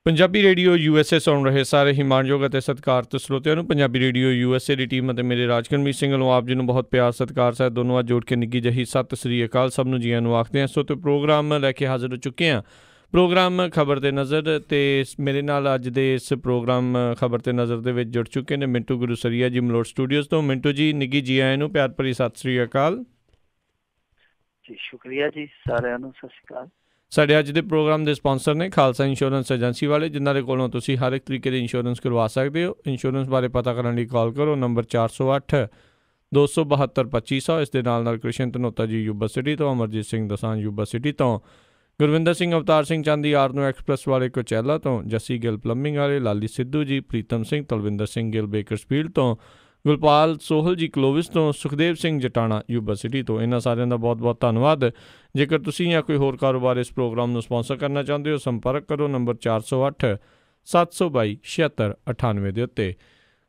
Punjabi radio USA ਸੁਣ ਰਹੇ ਸਾਰੇ ਹੀ ਮਾਣਯੋਗ ਅਤੇ ਸਤਿਕਾਰਤ ਸਰੋਤਿਆਂ ਨੂੰ ਪੰਜਾਬੀ ਰੇਡੀਓ USA ਦੀ ਟੀਮ ਅਤੇ ਮੇਰੇ ਰਾਜਕਰਮੀਤ ਸਿੰਘ ਵੱਲੋਂ ਆਪ ਜੀ ਨੂੰ ਬਹੁਤ ਪਿਆਰ ਸਤਿਕਾਰ ਸਾਹਿਬ ਦੋਨੋਂ ਅੱਜ ਜੋੜ ਕੇ ਨਿੱਘੀ ਜਿਹੀ ਸਤਿ ਸ੍ਰੀ ਅਕਾਲ ਸਭ ਨੂੰ ਜੀਆਂ ਨੂੰ ਆਖਦੇ ਹਾਂ। ਸੋ ਤੇ ਪ੍ਰੋਗਰਾਮ ਲੈ ਕੇ ਹਾਜ਼ਰ ਹੋ ਚੁੱਕੇ ਹਾਂ। ਪ੍ਰੋਗਰਾਮ ਖਬਰ 'ਤੇ ਨਜ਼ਰ ਅਤੇ ਮੇਰੇ ਨਾਲ ਅੱਜ ਦੇ ਇਸ ਪ੍ਰੋਗਰਾਮ ਖਬਰ 'ਤੇ ਨਜ਼ਰ ਦੇ ਵਿੱਚ ਜੁੜ ਚੁੱਕੇ ਨੇ ਮਿੰਟੂ ਗੁਰੂਸਰੀਆ ਜੀ ਮਲੋਟ ਸਟੂਡੀਓਜ਼ ਤੋਂ। ਮਿੰਟੂ ਜੀ ਨਿੱਘੀ ਜੀ ਆਇਆਂ ਨੂੰ ਪਿਆਰ ਭਰੀ ਸਤਿ ਸ੍ਰੀ ਅਕਾਲ ਜੀ। ਸ਼ੁਕਰੀਆ ਜੀ, ਸਾਰਿਆਂ ਨੂੰ ਸਤਿ ਸ਼੍ਰੀ ਅਕਾਲ। ਸਾਡੇ ਅੱਜ ਦੇ ਪ੍ਰੋਗਰਾਮ ਦੇ ਸਪਾਂਸਰ ਨੇ ਖਾਲਸਾ ਇੰਸ਼ੋਰੈਂਸ ਏਜੰਸੀ ਵਾਲੇ, ਜਿਨ੍ਹਾਂ ਦੇ ਕੋਲੋਂ ਤੁਸੀਂ ਹਰ ਇੱਕ ਤਰੀਕੇ ਦੇ ਇੰਸ਼ੋਰੈਂਸ ਕਰਵਾ ਸਕਦੇ ਹੋ। ਇੰਸ਼ੋਰੈਂਸ ਬਾਰੇ ਪਤਾ ਕਰਨ ਲਈ ਕਾਲ ਕਰੋ ਨੰਬਰ 408 272 2500। ਇਸ ਦੇ ਨਾਲ ਕ੍ਰਿਸ਼ਨ ਧਨੋਤਾ ਜੀ ਯੂਬਾ ਸਿਟੀ ਤੋਂ, ਅਮਰਜੀਤ ਸਿੰਘ ਦਸਾਂਝ ਯੂਬਾ ਸਿਟੀ ਤੋਂ, ਗੁਰਵਿੰਦਰ ਸਿੰਘ ਅਵਤਾਰ ਸਿੰਘ ਚਾਂਦੀ ਆਰਨੋ ਐਕਸਪ੍ਰੈਸ ਵਾਲੇ ਕੋਚੈਲਾ ਤੋਂ, ਜੱਸੀ ਗਿੱਲ ਪਲੰਬਿੰਗ ਵਾਲੇ, ਲਾਲੀ ਸਿੱਧੂ ਜੀ, ਪ੍ਰੀਤਮ ਸਿੰਘ, ਤਲਵਿੰਦਰ ਸਿੰਘ ਗਿੱਲ ਬੇਕਰਸਫੀਲਡ ਤੋਂ, ਗੁਰਪਾਲ ਸੋਹਲ ਜੀ ਕਲੋਵਿਸ ਤੋਂ, ਸੁਖਦੇਵ ਸਿੰਘ ਜਟਾਣਾ ਯੂਬਾ ਸਿਟੀ ਤੋਂ। ਇਹਨਾਂ ਸਾਰਿਆਂ ਦਾ ਬਹੁਤ ਬਹੁਤ ਧੰਨਵਾਦ। ਜੇਕਰ ਤੁਸੀਂ ਜਾਂ ਕੋਈ ਹੋਰ ਕਾਰੋਬਾਰ ਇਸ ਪ੍ਰੋਗਰਾਮ ਨੂੰ ਸਪਾਂਸਰ ਕਰਨਾ ਚਾਹੁੰਦੇ ਹੋ, ਸੰਪਰਕ ਕਰੋ ਨੰਬਰ 408 722 7698 ਦੇ ਉੱਤੇ।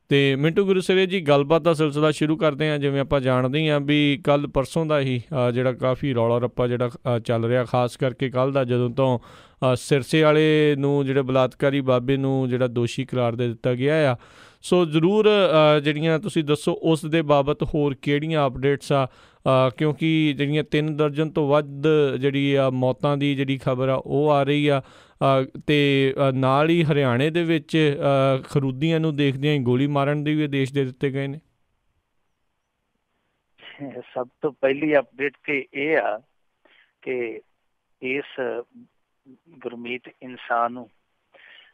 ਅਤੇ ਮਿੰਟੂ ਗੁਰੂਸਰੀਆ ਜੀ, ਗੱਲਬਾਤ ਦਾ ਸਿਲਸਿਲਾ ਸ਼ੁਰੂ ਕਰਦੇ ਹਾਂ। ਜਿਵੇਂ ਆਪਾਂ ਜਾਣਦੇ ਹਾਂ ਵੀ ਕੱਲ੍ਹ ਪਰਸੋਂ ਦਾ ਹੀ ਜਿਹੜਾ ਕਾਫੀ ਰੌਲਾ ਰੱਪਾ ਜਿਹੜਾ ਚੱਲ ਰਿਹਾ, ਖਾਸ ਕਰਕੇ ਕੱਲ੍ਹ ਦਾ, ਜਦੋਂ ਤੋਂ ਸਿਰਸੇ ਵਾਲੇ ਨੂੰ ਜਿਹੜੇ ਬਲਾਤਕਾਰੀ ਬਾਬੇ ਨੂੰ ਜਿਹੜਾ ਦੋਸ਼ੀ ਕਰਾਰ ਦੇ ਦਿੱਤਾ ਗਿਆ ਆ। ਸੋ ਜ਼ਰੂਰ ਜਿਹੜੀਆਂ ਤੁਸੀਂ ਦੱਸੋ ਉਸ ਦੇ ਬਾਬਤ ਹੋਰ ਕਿਹੜੀਆਂ ਅਪਡੇਟਸ ਆ, ਕਿਉਂਕਿ ਜਿਹੜੀਆਂ 3 ਦਰਜਨ ਤੋਂ ਵੱਧ ਜਿਹੜੀ ਆ ਮੌਤਾਂ ਦੀ ਜਿਹੜੀ ਖਬਰ ਆ ਉਹ ਆ ਰਹੀ ਆ, ਅਤੇ ਨਾਲ ਹੀ ਹਰਿਆਣੇ ਦੇ ਵਿੱਚ ਖਰੂਦੀਆਂ ਨੂੰ ਦੇਖਦਿਆਂ ਹੀ ਗੋਲੀ ਮਾਰਨ ਦੇ ਵੀ ਆਦੇਸ਼ ਦੇ ਦਿੱਤੇ ਗਏ ਨੇ। ਸਭ ਤੋਂ ਪਹਿਲੀ ਅਪਡੇਟ ਤੇ ਇਹ ਆ ਕਿ ਇਸ ਗੁਰਮੀਤ ਇਨਸਾਨ ਨੂੰ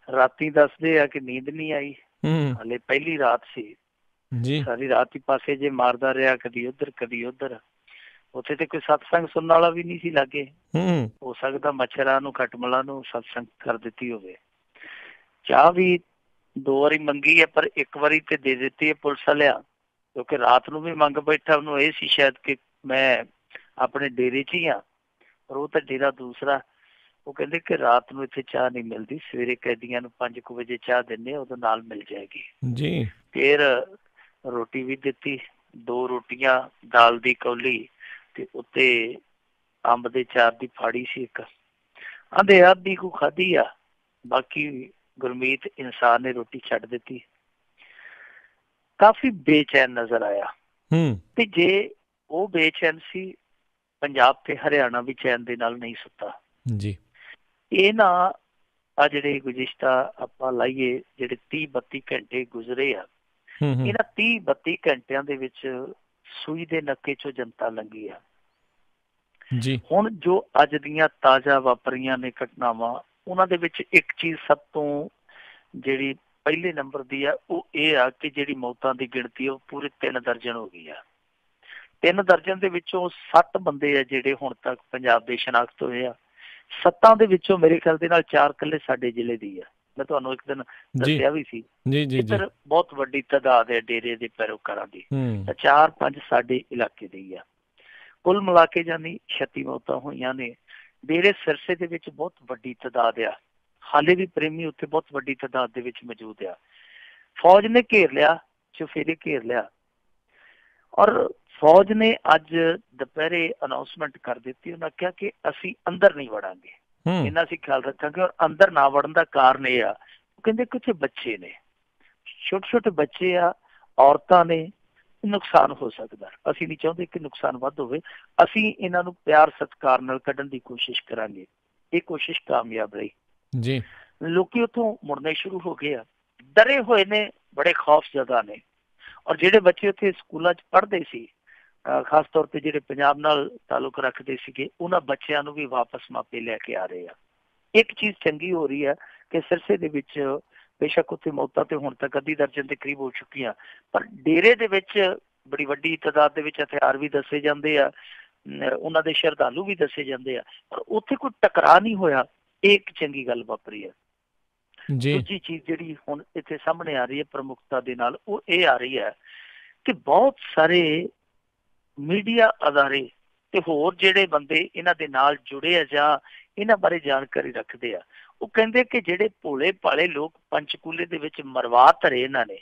ਰਾਤੀ ਦੱਸਦੇ ਆ ਕਿ ਨੀਂਦ ਨਹੀਂ ਆਈ। ਹਾਲੇ ਪਹਿਲੀ ਰਾਤ ਸੀ ਜੀ, ਸਾਰੀ ਰਾਤ ਹੀ ਪਾਸੇ ਜੇ ਮਾਰਦਾ ਰਿਹਾ, ਕਦੀ ਉੱਧਰ ਕਦੀ ਉੱਧਰ। ਉੱਥੇ ਤੇ ਕੋਈ ਸਤਸੰਗ ਸੁਣਨ ਵਾਲਾ ਵੀ ਨਹੀਂ ਸੀ ਲਾਗੇ। ਹੋ ਸਕਦਾ ਮੱਛਰਾਂ ਨੂੰ ਖਟਮਲਾਂ ਨੂੰ ਸਤਸੰਗ ਕਰ ਦਿੱਤੀ ਹੋਵੇ। ਚਾਹ ਵੀ 2 ਵਾਰੀ ਮੰਗੀ ਹੈ, ਪਰ 1 ਵਾਰੀ ਤੇ ਦੇ ਦਿੱਤੀ ਹੈ ਪੁਲਿਸ ਵਾਲਿਆਂ, ਕਿਉਂਕਿ ਰਾਤ ਨੂੰ ਵੀ ਮੰਗ ਬੈਠਾ। ਉਹਨੂੰ ਇਹ ਸੀ ਸ਼ਾਇਦ ਕਿ ਮੈਂ ਆਪਣੇ ਡੇਰੇ 'ਚ ਹੀ ਹਾਂ, ਪਰ ਉਹ ਤਾਂ ਡੇਰਾ ਦੂਸਰਾ। ਉਹ ਕਹਿੰਦੇ ਕਿ ਰਾਤ ਨੂੰ ਇੱਥੇ ਚਾਹ ਨਹੀਂ ਮਿਲਦੀ, ਸਵੇਰੇ ਕੈਦੀਆਂ ਨੂੰ 5 ਵਜੇ ਚਾਹ ਦਿੰਦੇ, ਉਦੋਂ ਨਾਲ ਮਿਲ ਜਾਏਗੀ ਜੀ। ਫਿਰ ਰੋਟੀ ਵੀ ਦਿੱਤੀ, 2 ਰੋਟੀਆਂ, ਦਾਲ ਦੀ ਕੌਲੀ ਤੇ ਉੱਤੇ ਅੰਬ ਦੇ ਚਾਰ ਦੀ ਫਾੜੀ ਸੀ ਇੱਕ। ਆਂਦੇ ਆਧੀ ਕੁ ਖਾਧੀ ਆ, ਬਾਕੀ ਗੁਰਮੀਤ ਇਨਸਾਨ ਨੇ ਰੋਟੀ ਛੱਡ ਦਿੱਤੀ। ਕਾਫੀ ਬੇਚੈਨ ਨਜ਼ਰ ਆਇਆ। ਤੇ ਜੇ ਉਹ ਬੇਚੈਨ ਸੀ, ਪੰਜਾਬ ਤੇ ਹਰਿਆਣਾ ਵੀ ਚੈਨ ਦੇ ਨਾਲ ਨਹੀਂ ਸੁੱਤਾ ਜੀ। ਇਹ ਨਾ ਆ ਜਿਹੜੇ ਗੁਜ਼ਿਸ਼ਤਾ ਆਪਾਂ ਲਾਈਏ, ਜਿਹੜੇ 30-32 ਘੰਟੇ ਗੁਜ਼ਰੇ ਆ, ਇਹਨਾਂ 30-32 ਘੰਟਿਆਂ ਦੇ ਵਿੱਚ ਸੂਈ ਦੇ ਨੱਕੇ ਚੋਂ ਜਨਤਾ ਲੰਘੀ ਆ ਜੀ। ਹੁਣ ਜੋ ਅੱਜ ਦੀਆਂ ਤਾਜ਼ਾ ਵਾਪਰੀਆਂ ਨੇ ਘਟਨਾਵਾਂ, ਉਹਨਾਂ ਦੇ ਵਿੱਚ ਇੱਕ ਚੀਜ਼ ਸਭ ਤੋਂ ਜਿਹੜੀ ਪਹਿਲੇ ਨੰਬਰ ਦੀ ਆ, ਉਹ ਇਹ ਆ ਕਿ ਜਿਹੜੀ ਮੌਤਾਂ ਦੀ ਗਿਣਤੀ ਉਹ ਪੂਰੇ 3 ਦਰਜਨ ਹੋ ਗਈ ਆ। 3 ਦਰਜਨ ਦੇ ਵਿੱਚੋਂ 7 ਬੰਦੇ ਆ ਜਿਹੜੇ ਹੁਣ ਤੱਕ ਪੰਜਾਬ ਦੇ ਸ਼ਨਾਖਤ ਹੋਏ ਆ। 7 ਦੇ ਵਿੱਚੋਂ ਮੇਰੇ ਖਿਆਲ ਦੇ ਨਾਲ 4 ਇਕੱਲੇ ਸਾਡੇ ਜ਼ਿਲ੍ਹੇ ਦੀ ਆ। ਮੈਂ ਤੁਹਾਨੂੰ ਇੱਕ ਦਿਨ ਦੱਸਿਆ ਵੀ ਸੀ, ਇੱਧਰ ਬਹੁਤ ਵੱਡੀ ਤਾਦਾਦ ਹੈ ਡੇਰੇ ਦੇ ਪੈਰੋਕਾਰਾਂ ਦੀ, ਤਾਂ 4-5 ਸਾਡੇ ਇਲਾਕੇ ਦੇ ਹੀ ਆ। ਕੁੱਲ ਮਿਲਾ ਕੇ ਜਾਨੀ 36 ਮੌਤਾਂ ਹੋਈਆਂ ਨੇ। ਡੇਰੇ ਸਿਰਸੇ ਦੇ ਵਿੱਚ ਬਹੁਤ ਵੱਡੀ ਤਾਦਾਦ ਆ, ਹਾਲੇ ਵੀ ਪ੍ਰੇਮੀ ਉੱਥੇ ਬਹੁਤ ਵੱਡੀ ਤਾਦਾਦ ਦੇ ਵਿੱਚ ਮੌਜੂਦ ਆ। ਫੌਜ ਨੇ ਘੇਰ ਲਿਆ, ਚੁਫੇਰੇ ਘੇਰ ਲਿਆ, ਔਰ ਫੌਜ ਨੇ ਅੱਜ ਦੁਪਹਿਰੇ ਅਨਾਊਂਸਮੈਂਟ ਕਰ ਦਿੱਤੀ। ਉਹਨਾਂ ਕਿਹਾ ਕਿ ਅਸੀਂ ਅੰਦਰ ਨਹੀਂ ਵੜਾਂਗੇ, ਇਹਨਾਂ ਅਸੀਂ ਖਿਆਲ ਰੱਖਾਂਗੇ। ਔਰ ਅੰਦਰ ਨਾ ਵੜਨ ਦਾ ਕਾਰਨ ਇਹ ਆ, ਉਹ ਕਹਿੰਦੇ ਕੁਛ ਬੱਚੇ ਨੇ, ਛੋਟੇ ਬੱਚੇ ਆ, ਔਰਤਾਂ ਨੇ, ਨੁਕਸਾਨ ਹੋ ਸਕਦਾ। ਅਸੀਂ ਨਹੀਂ ਚਾਹੁੰਦੇ ਕਿ ਨੁਕਸਾਨ ਵੱਧ ਹੋਵੇ, ਅਸੀਂ ਇਹਨਾਂ ਨੂੰ ਪਿਆਰ ਸਤਿਕਾਰ ਨਾਲ ਕੱਢਣ ਦੀ ਕੋਸ਼ਿਸ਼ ਕਰਾਂਗੇ। ਇਹ ਕੋਸ਼ਿਸ਼ ਕਾਮਯਾਬ ਰਹੀ ਜੀ। ਲੋਕੀ ਉੱਥੋਂ ਮੁੜਨੇ ਸ਼ੁਰੂ ਹੋ ਗਏ ਆ, ਡਰੇ ਹੋਏ ਨੇ, ਬੜੇ ਖੌਫਜ਼ਦਾ ਨੇ। ਔਰ ਜਿਹੜੇ ਬੱਚੇ ਉੱਥੇ ਸਕੂਲਾਂ 'ਚ ਪੜ੍ਹਦੇ ਸੀ, ਖਾਸ ਤੌਰ ਤੇ ਜਿਹੜੇ ਪੰਜਾਬ ਨਾਲ ਤਾਲੁਕ ਰੱਖਦੇ ਸੀਗੇ, ਉਹਨਾਂ ਬੱਚਿਆਂ ਨੂੰ ਵੀ ਵਾਪਸ ਮਾਪੇ ਲੈ ਕੇ ਆ ਰਹੇ ਆ। ਇੱਕ ਚੀਜ਼ ਚੰਗੀ ਹੋ ਰਹੀ ਹੈ ਕਿ ਸਿਰਸੇ ਦੇ ਵਿੱਚ ਬੇਸ਼ੱਕ ਉੱਥੇ ਮੌਤਾਂ ਤੇ ਹੁਣ ਤੱਕ 1/2 ਦਰਜਨ ਦੇ ਕਰੀਬ ਹੋ ਚੁੱਕੀਆਂ, ਪਰ ਡੇਰੇ ਦੇ ਵਿੱਚ ਬੜੀ ਵੱਡੀ ਤਾਦਾਦ ਦੇ ਵਿੱਚ ਹਥਿਆਰ ਵੀ ਦੱਸੇ ਜਾਂਦੇ ਆ, ਉਹਨਾਂ ਦੇ ਸ਼ਰਧਾਲੂ ਵੀ ਦੱਸੇ ਜਾਂਦੇ ਆ, ਪਰ ਉੱਥੇ ਕੋਈ ਟਕਰਾਅ ਨਹੀਂ ਹੋਇਆ। ਇਹ ਇੱਕ ਚੰਗੀ ਗੱਲ ਵਾਪਰੀ ਹੈ। ਦੂਜੀ ਚੀਜ਼ ਜਿਹੜੀ ਹੁਣ ਇੱਥੇ ਸਾਹਮਣੇ ਆ ਰਹੀ ਹੈ ਪ੍ਰਮੁੱਖਤਾ ਦੇ ਨਾਲ, ਉਹ ਇਹ ਆ ਰਹੀ ਹੈ ਕਿ ਬਹੁਤ ਸਾਰੇ ਮੀਡੀਆ ਅਦਾਰੇ ਤੇ ਹੋਰ ਜਿਹੜੇ ਬੰਦੇ ਇਹਨਾਂ ਦੇ ਨਾਲ ਜੁੜੇ ਆ ਜਾਂ ਇਹਨਾਂ ਬਾਰੇ ਜਾਣਕਾਰੀ ਰੱਖਦੇ ਆ, ਉਹ ਕਹਿੰਦੇ ਕਿ ਜਿਹੜੇ ਭੋਲੇ ਭਾਲੇ ਲੋਕ ਪੰਚਕੂਲੇ ਦੇ ਵਿੱਚ ਮਰਵਾ ਧਰੇ ਇਹਨਾਂ ਨੇ,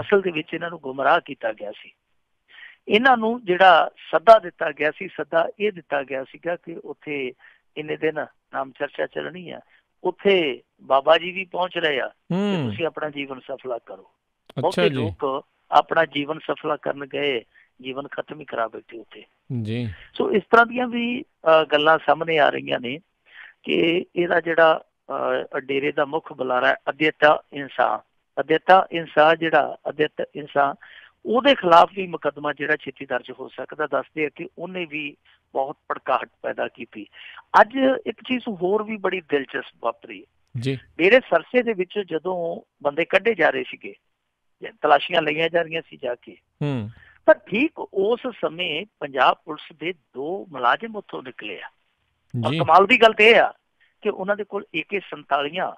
ਅਸਲ ਦੇ ਵਿੱਚ ਇਹਨਾਂ ਨੂੰ ਗੁੰਮਰਾਹ ਕੀਤਾ ਗਿਆ ਸੀ। ਇਹਨਾਂ ਨੂੰ ਜਿਹੜਾ ਸੱਦਾ ਦਿੱਤਾ ਗਿਆ ਸੀ, ਸੱਦਾ ਇਹ ਦਿੱਤਾ ਗਿਆ ਸੀਗਾ ਕਿ ਉੱਥੇ ਇੰਨੇ ਦਿਨ ਨਾਮ ਚਰਚਾ ਚੱਲਣੀ ਆ, ਉੱਥੇ ਬਾਬਾ ਜੀ ਵੀ ਪਹੁੰਚ ਰਹੇ ਆ ਕਿ ਤੁਸੀਂ ਆਪਣਾ ਜੀਵਨ ਸਫਲਾ ਕਰੋ। ਬਹੁਤੇ ਲੋਕ ਆਪਣਾ ਜੀਵਨ ਸਫਲਾ ਕਰਨ ਗਏ, ਜੀਵਨ ਖਤਮ ਹੀ ਕਰਾ ਬੈਠੇ ਉੱਥੇ ਜੀ। ਸੋ ਇਸ ਤਰ੍ਹਾਂ ਦੀਆਂ ਵੀ ਗੱਲਾਂ ਸਾਹਮਣੇ ਆ ਰਹੀਆਂ ਨੇ ਕਿ ਇਹਦਾ ਜਿਹੜਾ ਡੇਰੇ ਦਾ ਮੁੱਖ ਬੁਲਾਰਾ ਅਦਿੱਤਾ ਇੰਸਾ ਉਹਦੇ ਖਿਲਾਫ ਵੀ ਮੁਕੱਦਮਾ ਜਿਹੜਾ ਛੇਤੀ ਦਰਜ ਹੋ ਸਕਦਾ। ਦੱਸਦੇ ਆ ਕਿ ਉਹਨੇ ਵੀ ਬਹੁਤ ਭੜਕਾਹਟ ਪੈਦਾ ਕੀਤੀ। ਅੱਜ ਇੱਕ ਚੀਜ਼ ਹੋਰ ਵੀ ਬੜੀ ਦਿਲਚਸਪ ਵਾਪਰੀ ਜੀ। ਡੇਰੇ ਸਰਸੇ ਦੇ ਵਿੱਚ ਜਦੋਂ ਬੰਦੇ ਕੱਢੇ ਜਾ ਰਹੇ ਸੀਗੇ, ਤਲਾਸ਼ੀਆਂ ਲਈਆਂ ਜਾ ਰਹੀਆਂ ਸੀ ਜਾ ਕੇ, ਤਾਂ ਠੀਕ ਉਸ ਸਮੇਂ ਪੰਜਾਬ ਪੁਲਿਸ ਦੇ 2 ਮੁਲਾਜ਼ਮ ਉੱਥੋਂ ਨਿਕਲੇ ਆ। ਔਰ ਕਮਾਲ ਦੀ ਗੱਲ ਤੇ ਇਹ ਆ ਕਿ ਉਹਨਾਂ ਦੇ ਕੋਲ AK-47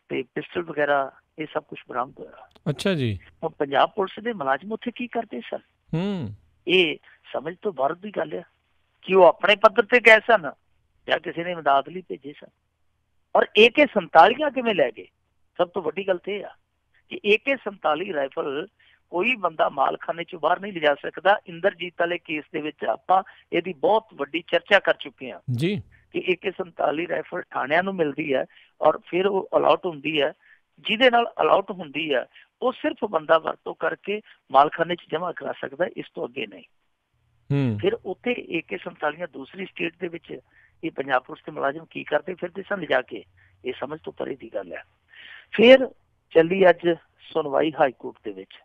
ਤੇ ਪਿਸਟਲ ਵਗੈਰਾ ਇਹ ਸਭ ਕੁਝ ਬਰਾਮਦ ਹੋਇਆ। ਅੱਛਾ ਜੀ। ਹੁਣ ਪੰਜਾਬ ਪੁਲਿਸ ਦੇ ਮੁਲਾਜ਼ਮ ਉੱਥੇ ਕੀ ਕਰਦੇ ਸਨ? ਇਹ ਸਮਝ ਤੋਂ ਬਾਹਰ ਦੀ ਗੱਲ ਆ ਕਿ ਉਹ ਆਪਣੇ ਪੱਧਰ ਤੇ ਗਏ ਸਨ ਜਾਂ ਕਿਸੇ ਨੇ ਇਮਦਾਦ ਲਈ ਭੇਜੇ ਸਨ। ਔਰ AK-47 ਕਿਵੇਂ ਲੈ ਗਏ? ਸਭ ਤੋਂ ਵੱਡੀ ਗੱਲ ਤੇ ਇਹ ਆ ਕਿ AK-47 ਰਾਈਫਲ ਕੋਈ ਬੰਦਾ ਮਾਲਖਾਨੇ ਚੋਂ ਬਾਹਰ ਨਹੀਂ ਲਿਜਾ ਸਕਦਾ। ਇੰਦਰਜੀਤ ਵਾਲੇ ਕੇਸ ਦੇ ਵਿੱਚ ਆਪਾਂ ਇਹਦੀ ਬਹੁਤ ਵੱਡੀ ਚਰਚਾ ਕਰ ਚੁੱਕੇ ਹਾਂ ਜੀ ਕਿ AK-47 ਰਾਈਫਲ ਥਾਣਿਆਂ ਨੂੰ ਮਿਲਦੀ ਹੈ ਔਰ ਫਿਰ ਉਹ ਅਲਾਉਟ ਹੁੰਦੀ ਹੈ। ਜਿਹਦੇ ਨਾਲ ਅਲਾਉਟ ਹੁੰਦੀ ਹੈ ਉਹ ਸਿਰਫ ਬੰਦਾ ਵਰਤੋਂ ਕਰਕੇ ਮਾਲਖਾਨੇ 'ਚ ਜਮ੍ਹਾਂ ਕਰਾ ਸਕਦਾ, ਇਸ ਤੋਂ ਅੱਗੇ ਨਹੀਂ। ਫਿਰ ਉੱਥੇ AK-47 ਦੂਸਰੀ ਸਟੇਟ ਦੇ ਵਿੱਚ ਇਹ ਪੰਜਾਬ ਪੁਲਿਸ ਦੇ ਮੁਲਾਜ਼ਮ ਕੀ ਕਰਦੇ ਫਿਰਦੇ ਸਨ ਲਿਜਾ ਕੇ, ਇਹ ਸਮਝ ਤੋਂ ਪਰੇ ਦੀ ਗੱਲ ਹੈ। ਫਿਰ ਚੱਲੀ ਅੱਜ ਸੁਣਵਾਈ ਹਾਈਕੋਰਟ ਦੇ ਵਿੱਚ।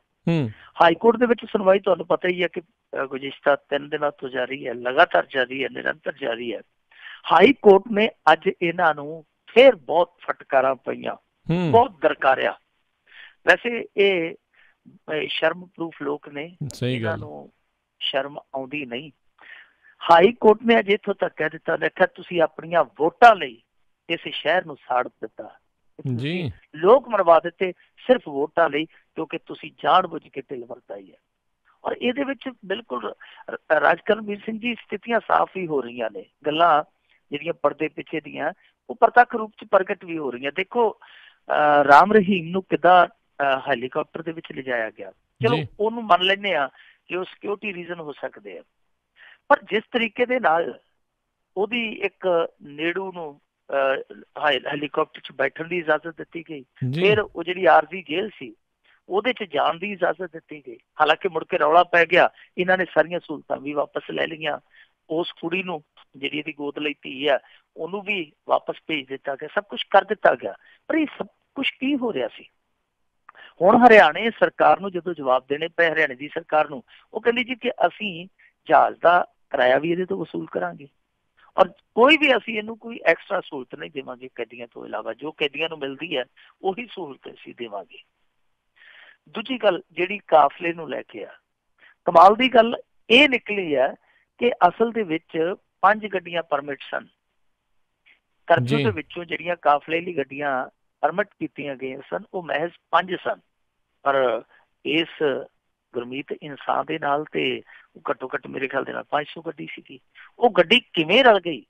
ਹਾਈਕੋਰਟ ਦੇ ਵਿੱਚ ਸੁਣਵਾਈ ਤੁਹਾਨੂੰ ਪਤਾ ਹੀ ਹੈ ਕਿ ਗੁਜ਼ਿਸ਼ਤਾ 3 ਦਿਨਾਂ ਤੋਂ ਜਾਰੀ ਹੈ, ਲਗਾਤਾਰ ਜਾਰੀ ਹੈ, ਨਿਰੰਤਰ ਜਾਰੀ ਹੈ। ਹਾਈ ਕੋਰਟ ਨੇ ਅੱਜ ਇਹਨਾਂ ਨੂੰ ਫਿਰ ਬਹੁਤ ਫਟਕਾਰਾਂ ਪਈਆਂ, ਬਹੁਤ ਦਰਕਾਰਿਆ। ਵੈਸੇ ਇਹ ਸ਼ਰਮ ਪ੍ਰੂਫ ਲੋਕ ਨੇ, ਇਹਨਾਂ ਨੂੰ ਸ਼ਰਮ ਆਉਂਦੀ ਨਹੀਂ। ਹਾਈ ਕੋਰਟ ਨੇ ਅਜੇ ਇੱਥੋਂ ਤੱਕ ਕਹਿ ਦਿੱਤਾ, ਦੇਖਿਆ ਤੁਸੀਂ ਆਪਣੀਆਂ ਵੋਟਾਂ ਲਈ ਇਸ ਸ਼ਹਿਰ ਨੂੰ ਸਾੜ ਦਿੱਤਾ, ਲੋਕ ਮਰਵਾ ਦਿੱਤੇ ਸਿਰਫ ਵੋਟਾਂ ਲਈ, ਕਿਉਂਕਿ ਤੁਸੀਂ ਜਾਣ ਬੁੱਝ ਕੇ ਢਿੱਲ ਵਰਤਾਈ ਹੈ। ਔਰ ਇਹਦੇ ਵਿੱਚ ਬਿਲਕੁਲ ਰਾਜਕਰਮਵੀਰ ਸਿੰਘ ਜੀ ਸਥਿਤੀਆਂ ਸਾਫ਼ ਹੀ ਹੋ ਰਹੀਆਂ ਨੇ। ਗੱਲਾਂ ਜਿਹੜੀਆਂ ਪਰਦੇ ਪਿੱਛੇ ਦੀਆਂ ਉਹ ਪ੍ਰਤੱਖ ਰੂਪ ਚ ਪ੍ਰਗਟ ਵੀ ਹੋ ਰਹੀਆਂ। ਦੇਖੋ ਰਾਮ ਰਹੀਮ ਨੂੰ ਕਿੱਦਾਂ ਹੈਲੀਕਾਪਟਰ ਦੇ ਵਿੱਚ ਲਿਜਾਇਆ ਗਿਆ, ਚਲੋ ਉਹਨੂੰ ਮੰਨ ਲੈਂਦੇ ਆ ਕਿ ਉਹ ਸਿਕਿਉਰਿਟੀ ਰੀਜ਼ਨ ਹੋ ਸਕਦੇ ਆ, ਪਰ ਜਿਸ ਤਰੀਕੇ ਦੇ ਨਾਲ ਉਹਦੀ ਇੱਕ ਨੇੜੂ ਨੂੰ ਹੈਲੀਕਾਪਟਰ ਚ ਬੈਠਣ ਦੀ ਇਜਾਜ਼ਤ ਦਿੱਤੀ ਗਈ, ਫਿਰ ਉਹ ਜਿਹੜੀ ਆਰਜ਼ੀ ਜੇਲ੍ਹ ਸੀ ਉਹਦੇ ਚ ਜਾਣ ਦੀ ਇਜਾਜ਼ਤ ਦਿੱਤੀ ਗਈ। ਹਾਲਾਂਕਿ ਮੁੜ ਕੇ ਰੌਲਾ ਪੈ ਗਿਆ, ਇਹਨਾਂ ਨੇ ਸਾਰੀਆਂ ਸਹੂਲਤਾਂ ਵੀ ਵਾਪਸ ਲੈ ਲਈਆਂ। ਉਸ ਕੁੜੀ ਨੂੰ ਜਿਹੜੀ ਇਹਦੀ ਗੋਦ ਲਈ ਧੀ ਆ ਉਹਨੂੰ ਵੀ ਵਾਪਸ ਭੇਜ ਦਿੱਤਾ ਗਿਆ, ਸਭ ਕੁਛ ਕਰ ਦਿੱਤਾ ਗਿਆ। ਪਰ ਇਹ ਸਭ ਕੁਛ ਕੀ ਹੋ ਰਿਹਾ ਸੀ? ਹੁਣ ਹਰਿਆਣੇ ਸਰਕਾਰ ਨੂੰ ਜਦੋਂ ਜਵਾਬ ਦੇਣੇ ਪਏ, ਹਰਿਆਣੇ ਦੀ ਸਰਕਾਰ ਨੂੰ, ਉਹ ਕਹਿੰਦੀ ਜੀ ਕਿ ਅਸੀਂ ਜਹਾਜ਼ ਦਾ ਕਿਰਾਇਆ ਵੀ ਇਹਦੇ ਤੋਂ ਵਸੂਲ ਕਰਾਂਗੇ ਔਰ ਕੋਈ ਵੀ ਅਸੀਂ ਇਹਨੂੰ ਕੋਈ ਐਕਸਟਰਾ ਸਹੂਲਤ ਨਹੀਂ ਦੇਵਾਂਗੇ ਕੈਦੀਆਂ ਤੋਂ ਇਲਾਵਾ, ਜੋ ਕੈਦੀਆਂ ਨੂੰ ਮਿਲਦੀ ਹੈ ਉਹੀ ਸਹੂਲਤ ਅਸੀਂ ਦੇਵਾਂਗੇ। ਦੂਜੀ ਗੱਲ ਜਿਹੜੀ ਕਾਫਲੇ ਨੂੰ ਲੈ ਕੇ ਆ, ਕਮਾਲ ਦੀ ਗੱਲ ਇਹ ਨਿਕਲੀ ਹੈ ਕਿ ਅਸਲ ਦੇ ਵਿੱਚ 5 ਗੱਡੀਆਂ ਪਰਮਿਟ ਸਨ। ਕਰਫਿਊ ਦੇ ਵਿੱਚੋਂ ਜਿਹੜੀਆਂ ਕਾਫਲੇ ਲਈ ਗੱਡੀਆਂ ਪਰਮਿਟ ਕੀਤੀਆਂ ਗਈਆਂ ਸਨ ਉਹ ਮਹਿਜ਼ 5 ਸਨ। ਪਰ ਇਸ ਗੁਰਮੀਤ ਇਨਸਾਨ ਦੇ ਨਾਲ ਤੇ ਘੱਟੋ ਘੱਟ ਮੇਰੇ ਖਿਆਲ ਦੇ ਨਾਲ 500 ਗੱਡੀ ਸੀਗੀ। ਉਹ ਗੱਡੀ ਕਿਵੇਂ ਰਲ ਗਈ?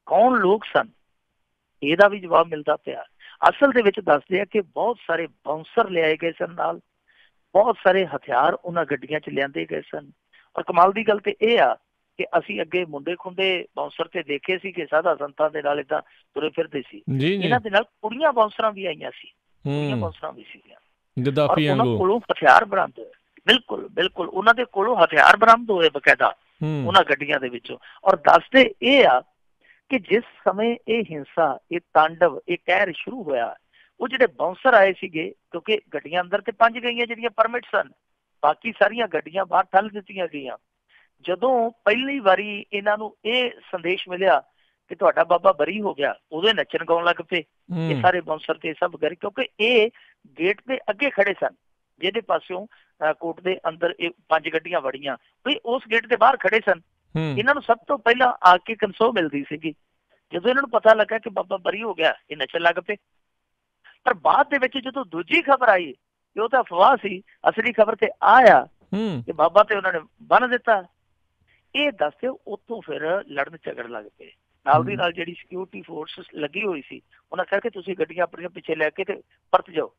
ਕੌਣ ਲੋਕ ਸਨ? ਇਹਦਾ ਵੀ ਜਵਾਬ ਮਿਲਦਾ ਪਿਆ। ਅਸਲ ਦੇ ਵਿੱਚ ਦੱਸਦੇ ਆ ਕਿ ਬਹੁਤ ਸਾਰੇ ਬਾਉਂਸਰ ਲਿਆਏ ਗਏ ਸਨ, ਨਾਲ ਬਹੁਤ ਸਾਰੇ ਹਥਿਆਰ ਉਹਨਾਂ ਗੱਡੀਆਂ 'ਚ ਲਿਆਂਦੇ ਗਏ ਸਨ। ਔਰ ਕਮਾਲ ਦੀ ਗੱਲ ਤੇ ਇਹ ਆ ਕਿ ਅਸੀਂ ਅੱਗੇ ਮੁੰਡੇ ਖੁੰਡੇ ਬਾਉਂਸਰ ਤੇ ਦੇਖੇ ਸੀ ਕਿ ਸਾਧਾ ਸੰਤਾਂ ਦੇ ਨਾਲ ਏਦਾਂ ਤੁਰੇ ਫਿਰਦੇ ਸੀ, ਇਹਨਾਂ ਦੇ ਨਾਲ ਕੁੜੀਆਂ ਬਾਉਂਸਰਾਂ ਵੀ ਆਈਆਂ ਸੀ, ਕੁੜੀਆਂ ਬਾਉਂਸਰਾਂ ਵੀ ਸੀਗੀਆਂ। ਉਹਨਾਂ ਕੋਲੋਂ ਹਥਿਆਰ ਬਰਾਮਦ ਹੋਏ, ਬਿਲਕੁਲ ਬਿਲਕੁਲ ਉਹਨਾਂ ਦੇ ਕੋਲੋਂ ਹਥਿਆਰ ਬਰਾਮਦ ਹੋਏ ਬਕਾਇਦਾ ਉਹਨਾਂ ਗੱਡੀਆਂ ਦੇ ਵਿੱਚੋਂ। ਔਰ ਦੱਸਦੇ ਇਹ ਆ ਕਿ ਜਿਸ ਸਮੇਂ ਇਹ ਹਿੰਸਾ, ਇਹ ਤਾਂਡਵ, ਇਹ ਕਹਿਰ ਸ਼ੁਰੂ ਹੋਇਆ, ਉਹ ਜਿਹੜੇ ਬਾਉਂਸਰ ਆਏ ਸੀਗੇ, ਕਿਉਂਕਿ ਗੱਡੀਆਂ ਅੰਦਰ ਤੇ 5 ਗਈਆਂ ਜਿਹੜੀਆਂ ਪਰਮਿਟ ਸਨ, ਬਾਕੀ ਸਾਰੀਆਂ ਗੱਡੀਆਂ ਬਾਹਰ ਠੱਲ ਦਿੱਤੀਆਂ ਗਈਆਂ। ਜਦੋਂ ਪਹਿਲੀ ਵਾਰੀ ਇਹਨਾਂ ਨੂੰ ਇਹ ਸੰਦੇਸ਼ ਮਿਲਿਆ ਕਿ ਤੁਹਾਡਾ ਬਾਬਾ ਬਰੀ ਹੋ ਗਿਆ, ਉਦੋਂ ਨੱਚਣ ਗਾਉਣ ਲੱਗ ਪਏ ਇਹ ਸਾਰੇ ਬਾਉਂਸਰ ਤੇ ਸਭ ਕਰ, ਕਿਉਂਕਿ ਇਹ ਗੇਟ ਦੇ ਅੱਗੇ ਖੜੇ ਸਨ ਜਿਹਦੇ ਪਾਸਿਓਂ ਕੋਰਟ ਦੇ ਅੰਦਰ ਇਹ 5 ਗੱਡੀਆਂ ਵੜੀਆਂ, ਵੀ ਉਸ ਗੇਟ ਦੇ ਬਾਹਰ ਖੜੇ ਸਨ। ਇਹਨਾਂ ਨੂੰ ਸਭ ਤੋਂ ਪਹਿਲਾਂ ਆ ਕੇ ਕਨਸੋ ਮਿਲਦੀ ਸੀਗੀ। ਜਦੋਂ ਇਹਨਾਂ ਨੂੰ ਪਤਾ ਲੱਗਾ ਕਿ ਬਾਬਾ ਬਰੀ ਹੋ ਗਿਆ, ਇਹ ਨੱਚਣ ਲੱਗ ਪਏ। ਪਰ ਬਾਅਦ ਦੇ ਵਿੱਚ ਜਦੋਂ ਦੂਜੀ ਖਬਰ ਆਈ ਕਿ ਉਹ ਤਾਂ ਅਫਵਾਹ ਸੀ, ਅਸਲੀ ਖਬਰ ਤੇ ਆਇਆ ਕਿ ਬਾਬਾ ਤੇ ਉਹਨਾਂ ਨੇ ਬੰਨ ਦਿੱਤਾ, ਇਹ ਦੱਸਦੇ ਉੱਥੋਂ ਫਿਰ ਲੜਨ ਝਗੜਨ ਲੱਗ ਪਏ। ਨਾਲ ਦੀ ਨਾਲ ਜਿਹੜੀ ਸਿਕਿਉਰਿਟੀ ਫੋਰਸ ਲੱਗੀ ਹੋਈ ਸੀ ਉਹਨਾਂ ਕਹਿ ਕੇ ਤੁਸੀਂ ਗੱਡੀਆਂ ਆਪਣੀਆਂ ਪਿੱਛੇ ਲੈ ਕੇ ਤੇ ਪਰਤ ਜਾਓ।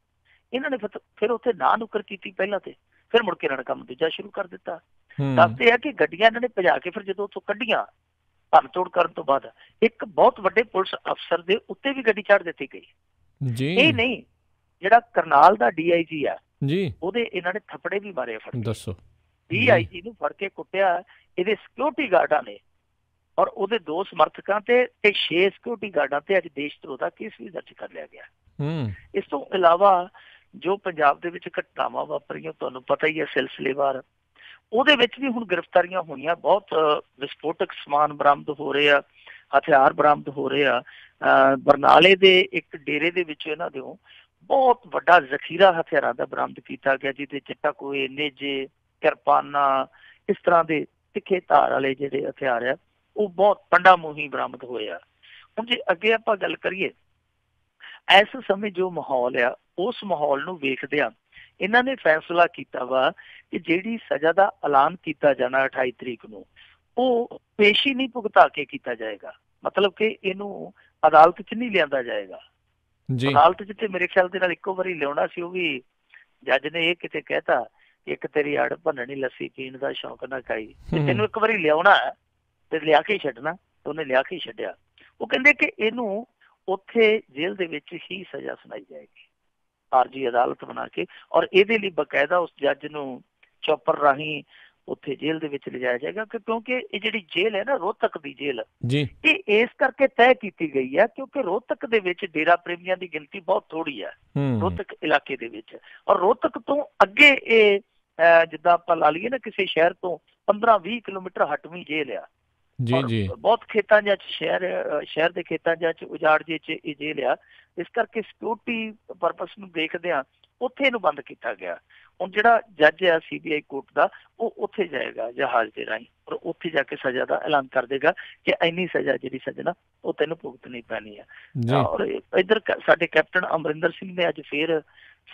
ਇਹਨਾਂ ਨੇ ਫਿਰ ਉੱਥੇ ਨਾ ਨੁੱਕਰ ਕੀਤੀ ਪਹਿਲਾਂ, ਤੇ ਫਿਰ ਮੁੜ ਕੇ ਇਹਨਾਂ ਨੇ ਕੰਮ ਦੂਜਾ ਸ਼ੁਰੂ ਕਰ ਦਿੱਤਾ। ਦੱਸਦੇ ਆ ਕਿ ਗੱਡੀਆਂ ਇਹਨਾਂ ਨੇ ਭਜਾ ਕੇ ਫਿਰ ਜਦੋਂ ਉੱਥੋਂ ਕੱਢੀਆਂ ਭੰਨ ਤੋੜ ਕਰਨ ਤੋਂ ਬਾਅਦ ਇੱਕ ਬਹੁਤ ਵੱਡੇ ਪੁਲਿਸ ਅਫਸਰ ਦੇ ਉੱਤੇ ਵੀ ਗੱਡੀ ਚੜ੍ਹ ਦਿੱਤੀ ਗਈ। ਇਹ ਨਹੀਂ, ਜਿਹੜਾ ਕਰਨਾਲ ਦਾ DIG ਆ ਉਹਦੇ ਇਹਨਾਂ ਨੇ ਥੱਪੜੇ ਵੀ ਮਾਰੇ ਫੜ ਕੇ। ਦੱਸੋ, DIG ਨੂੰ ਫੜ ਕੇ ਕੁੱਟਿਆ ਇਹਦੇ ਸਿਕਿਉਰਿਟੀ ਗਾਰਡਾਂ ਨੇ, ਔਰ ਉਹਦੇ 2 ਸਮਰਥਕਾਂ ਤੇ 6 ਸਿਕਿਉਰਿਟੀ ਗਾਰਡਾਂ ਤੇ ਅੱਜ ਦੇਸ਼ ਧਰੋਹ ਦਾ ਕੇਸ ਵੀ ਦਰਜ ਕਰ ਲਿਆ ਗਿਆ। ਇਸ ਤੋਂ ਇਲਾਵਾ ਜੋ ਪੰਜਾਬ ਦੇ ਵਿੱਚ ਘਟਨਾਵਾਂ ਵਾਪਰੀਆਂ ਤੁਹਾਨੂੰ ਪਤਾ ਹੀ ਹੈ ਸਿਲਸਿਲੇਵਾਰ, ਉਹਦੇ ਵਿੱਚ ਵੀ ਹੁਣ ਗ੍ਰਿਫਤਾਰੀਆਂ ਹੋਈਆਂ, ਬਹੁਤ ਵਿਸਫੋਟਕ ਸਮਾਨ ਬਰਾਮਦ ਹੋ ਰਹੇ ਆ, ਹਥਿਆਰ ਬਰਾਮਦ ਹੋ ਰਹੇ ਆ। ਬਰਨਾਲੇ ਦੇ ਇੱਕ ਡੇਰੇ ਦੇ ਵਿੱਚ ਇਹਨਾਂ ਦੇ ਬਹੁਤ ਵੱਡਾ ਜ਼ਖੀਰਾ ਹਥਿਆਰਾਂ ਦਾ ਬਰਾਮਦ ਕੀਤਾ ਗਿਆ, ਜਿਹਦੇ ਚਿੱਟਾ ਕੋਏ, ਨੇਜੇ, ਕਿਰਪਾਨਾਂ, ਇਸ ਤਰ੍ਹਾਂ ਦੇ ਤਿੱਖੇ ਧਾਰ ਵਾਲੇ ਜਿਹੜੇ ਹਥਿਆਰ ਆ ਉਹ ਬਹੁਤ ਪੰਡਾ ਮੂੰਹੀ ਬਰਾਮਦ ਹੋਏ ਆ। ਹੁਣ ਜੇ ਅੱਗੇ ਆਪਾਂ ਗੱਲ ਕਰੀਏ, ਇਸ ਸਮੇਂ ਜੋ ਮਾਹੌਲ ਆ ਉਸ ਮਾਹੌਲ ਨੂੰ ਵੇਖਦਿਆਂ ਇਹਨਾਂ ਨੇ ਫੈਸਲਾ ਕੀਤਾ ਵਾ ਕਿ ਜਿਹੜੀ ਸਜ਼ਾ ਦਾ ਐਲਾਨ ਕੀਤਾ ਜਾਣਾ 28 ਤਰੀਕ ਨੂੰ, ਉਹ ਪੇਸ਼ੀ ਨਹੀਂ ਭੁਗਤਾ ਕੇ ਕੀਤਾ ਜਾਏਗਾ। ਮਤਲਬ ਕਿ ਇਹਨੂੰ ਅਦਾਲਤ 'ਚ ਨਹੀਂ ਲਿਆਂਦਾ ਜਾਏਗਾ। ਅਦਾਲਤ 'ਚ ਤੇ ਮੇਰੇ ਖਿਆਲ ਦੇ ਨਾਲ ਇੱਕੋ ਵਾਰੀ ਲਿਆਉਣਾ ਸੀ, ਉਹ ਵੀ ਜੱਜ ਨੇ ਇਹ ਕਿਤੇ ਕਹਿਤਾ ਇੱਕ ਤੇਰੀ ਆੜ ਭੰਨਣੀ, ਲੱਸੀ ਪੀਣ ਦਾ ਸ਼ੌਂਕ ਨਾ ਖਾਈ, ਤੈਨੂੰ ਇੱਕ ਵਾਰੀ ਲਿਆਉਣਾ ਤੇ ਲਿਆ ਕੇ ਛੱਡਣਾ। ਉਹਨੇ ਲਿਆ ਕੇ ਛੱਡਿਆ। ਉਹ ਕਹਿੰਦੇ ਕਿ ਇਹਨੂੰ ਉੱਥੇ ਜੇਲ੍ਹ ਦੇ ਵਿੱਚ ਹੀ ਸਜ਼ਾ ਸੁਣਾਈ ਜਾਏਗੀ, ਆਰਜੀ ਅਦਾਲਤ ਬਣਾ ਕੇ, ਔਰ ਇਹਦੇ ਲਈ ਬਕਾਇਦਾ ਉਸ ਜੱਜ ਨੂੰ ਚੌਪਰ ਰਾਹੀਂ ਉੱਥੇ ਜੇਲ੍ਹ ਦੇ ਵਿੱਚ ਲਿਜਾਇਆ ਜਾਏਗਾ। ਕਿਉਂਕਿ ਇਹ ਜਿਹੜੀ ਜੇਲ੍ਹ ਹੈ ਨਾ, ਰੋਹਤਕ ਦੀ ਜੇਲ੍ਹ, ਇਹ ਇਸ ਕਰਕੇ ਤੈਅ ਕੀਤੀ ਗਈ ਹੈ ਕਿਉਂਕਿ ਰੋਹਤਕ ਦੇ ਵਿੱਚ ਡੇਰਾ ਪ੍ਰੇਮੀਆਂ ਦੀ ਗਿਣਤੀ ਬਹੁਤ ਥੋੜੀ ਹੈ, ਰੋਹਤਕ ਇਲਾਕੇ ਦੇ ਵਿੱਚ। ਔਰ ਰੋਹਤਕ ਤੋਂ ਅੱਗੇ ਇਹ ਜਿੱਦਾਂ ਆਪਾਂ ਲਾ ਲਈਏ ਨਾ ਕਿਸੇ ਸ਼ਹਿਰ ਤੋਂ 15-20 ਕਿਲੋਮੀਟਰ ਹਟਵੀਂ ਜੇਲ੍ਹ ਆ। ਬਹੁਤ ਖੇਤਾਂ ਜਾਂ ਸ਼ਹਿਰ ਦੇ ਖੇਤਾਂ ਜਾਂ ਉਜਾੜ ਜੇ ਚ ਇਹ ਜੇਲ੍ਹ ਆ। ਇਸ ਕਰਕੇ ਸਿਕਿਉਰਿਟੀ ਪਰਪਸ ਨੂੰ ਦੇਖਦਿਆਂ ਉੱਥੇ ਇਹਨੂੰ ਬੰਦ ਕੀਤਾ ਗਿਆ। ਹੁਣ ਜਿਹੜਾ ਜੱਜ ਆ CBI ਕੋਰਟ ਦਾ, ਉਹ ਉੱਥੇ ਜਾਏਗਾ ਜਹਾਜ਼ ਦੇ ਰਾਹੀਂ, ਔਰ ਉੱਥੇ ਜਾ ਕੇ ਸਜ਼ਾ ਦਾ ਐਲਾਨ ਕਰ ਦੇਗਾ ਕਿ ਇੰਨੀ ਸਜ਼ਾ ਜਿਹੜੀ ਸਜ਼ਾ ਉਹ ਤੈਨੂੰ ਭੁਗਤਣੀ ਪੈਣੀ ਆ। ਔਰ ਇੱਧਰ ਸਾਡੇ ਕੈਪਟਨ ਅਮਰਿੰਦਰ ਸਿੰਘ ਨੇ ਅੱਜ ਫੇਰ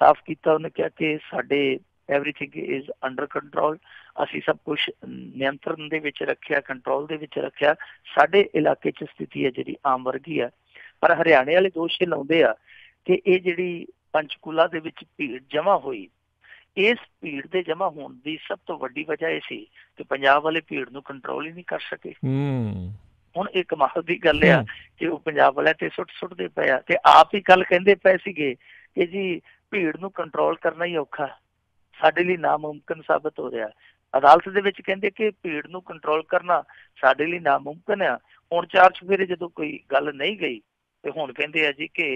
ਸਾਫ਼ ਕੀਤਾ, ਉਹਨੇ ਕਿਹਾ ਕਿ ਸਾਡੇ everything is under control, ਅਸੀਂ ਸਭ ਕੁਛ ਨਿਯੰਤਰਣ ਦੇ ਵਿੱਚ ਰੱਖਿਆ, ਕੰਟਰੋਲ ਦੇ ਵਿੱਚ ਰੱਖਿਆ। ਸਾਡੇ ਇਲਾਕੇ 'ਚ ਸਥਿਤੀ ਹੈ ਜਿਹੜੀ ਆਮ ਵਰਗੀ ਆ। ਪਰ ਹਰਿਆਣੇ ਵਾਲੇ ਦੋਸ਼ ਲਾਉਂਦੇ ਆ ਕਿ ਇਹ ਜਿਹੜੀ ਪੰਚਕੂਲਾ ਦੇ ਵਿੱਚ ਭੀੜ ਜਮ੍ਹਾਂ ਹੋਈ, ਇਸ ਭੀੜ ਦੇ ਜਮ੍ਹਾਂ ਹੋਣ ਦੀ ਸਭ ਤੋਂ ਵੱਡੀ ਵਜ੍ਹਾ ਇਹ ਸੀ ਕਿ ਪੰਜਾਬ ਵਾਲੇ ਭੀੜ ਨੂੰ ਕੰਟਰੋਲ ਹੀ ਨਹੀਂ ਕਰ ਸਕੇ। ਹੁਣ ਇਹ ਕਮਾਲ ਦੀ ਗੱਲ ਆ ਕਿ ਉਹ ਪੰਜਾਬ ਵਾਲਿਆਂ ਤੇ ਸੁੱਟਦੇ ਪਏ ਆ, ਤੇ ਆਪ ਹੀ ਕੱਲ ਕਹਿੰਦੇ ਪਏ ਸੀਗੇ ਕਿ ਜੀ ਭੀੜ ਨੂੰ ਕੰਟਰੋਲ ਕਰਨਾ ਹੀ ਔਖਾ, ਸਾਡੇ ਲਈ ਨਾਮੁਮਕਿਨ ਸਾਬਤ ਹੋ ਰਿਹਾ। ਅਦਾਲਤ ਦੇ ਵਿੱਚ ਕਹਿੰਦੇ ਕਿ ਭੀੜ ਨੂੰ ਕੰਟਰੋਲ ਕਰਨਾ ਸਾਡੇ ਲਈ ਨਾਮੁਮਕਿਨ ਆ। ਹੁਣ 4 ਚੁਫੇਰੇ ਜਦੋਂ ਕੋਈ ਗੱਲ ਨਹੀਂ ਗਈ ਤੇ ਹੁਣ ਕਹਿੰਦੇ ਆ ਜੀ ਕਿ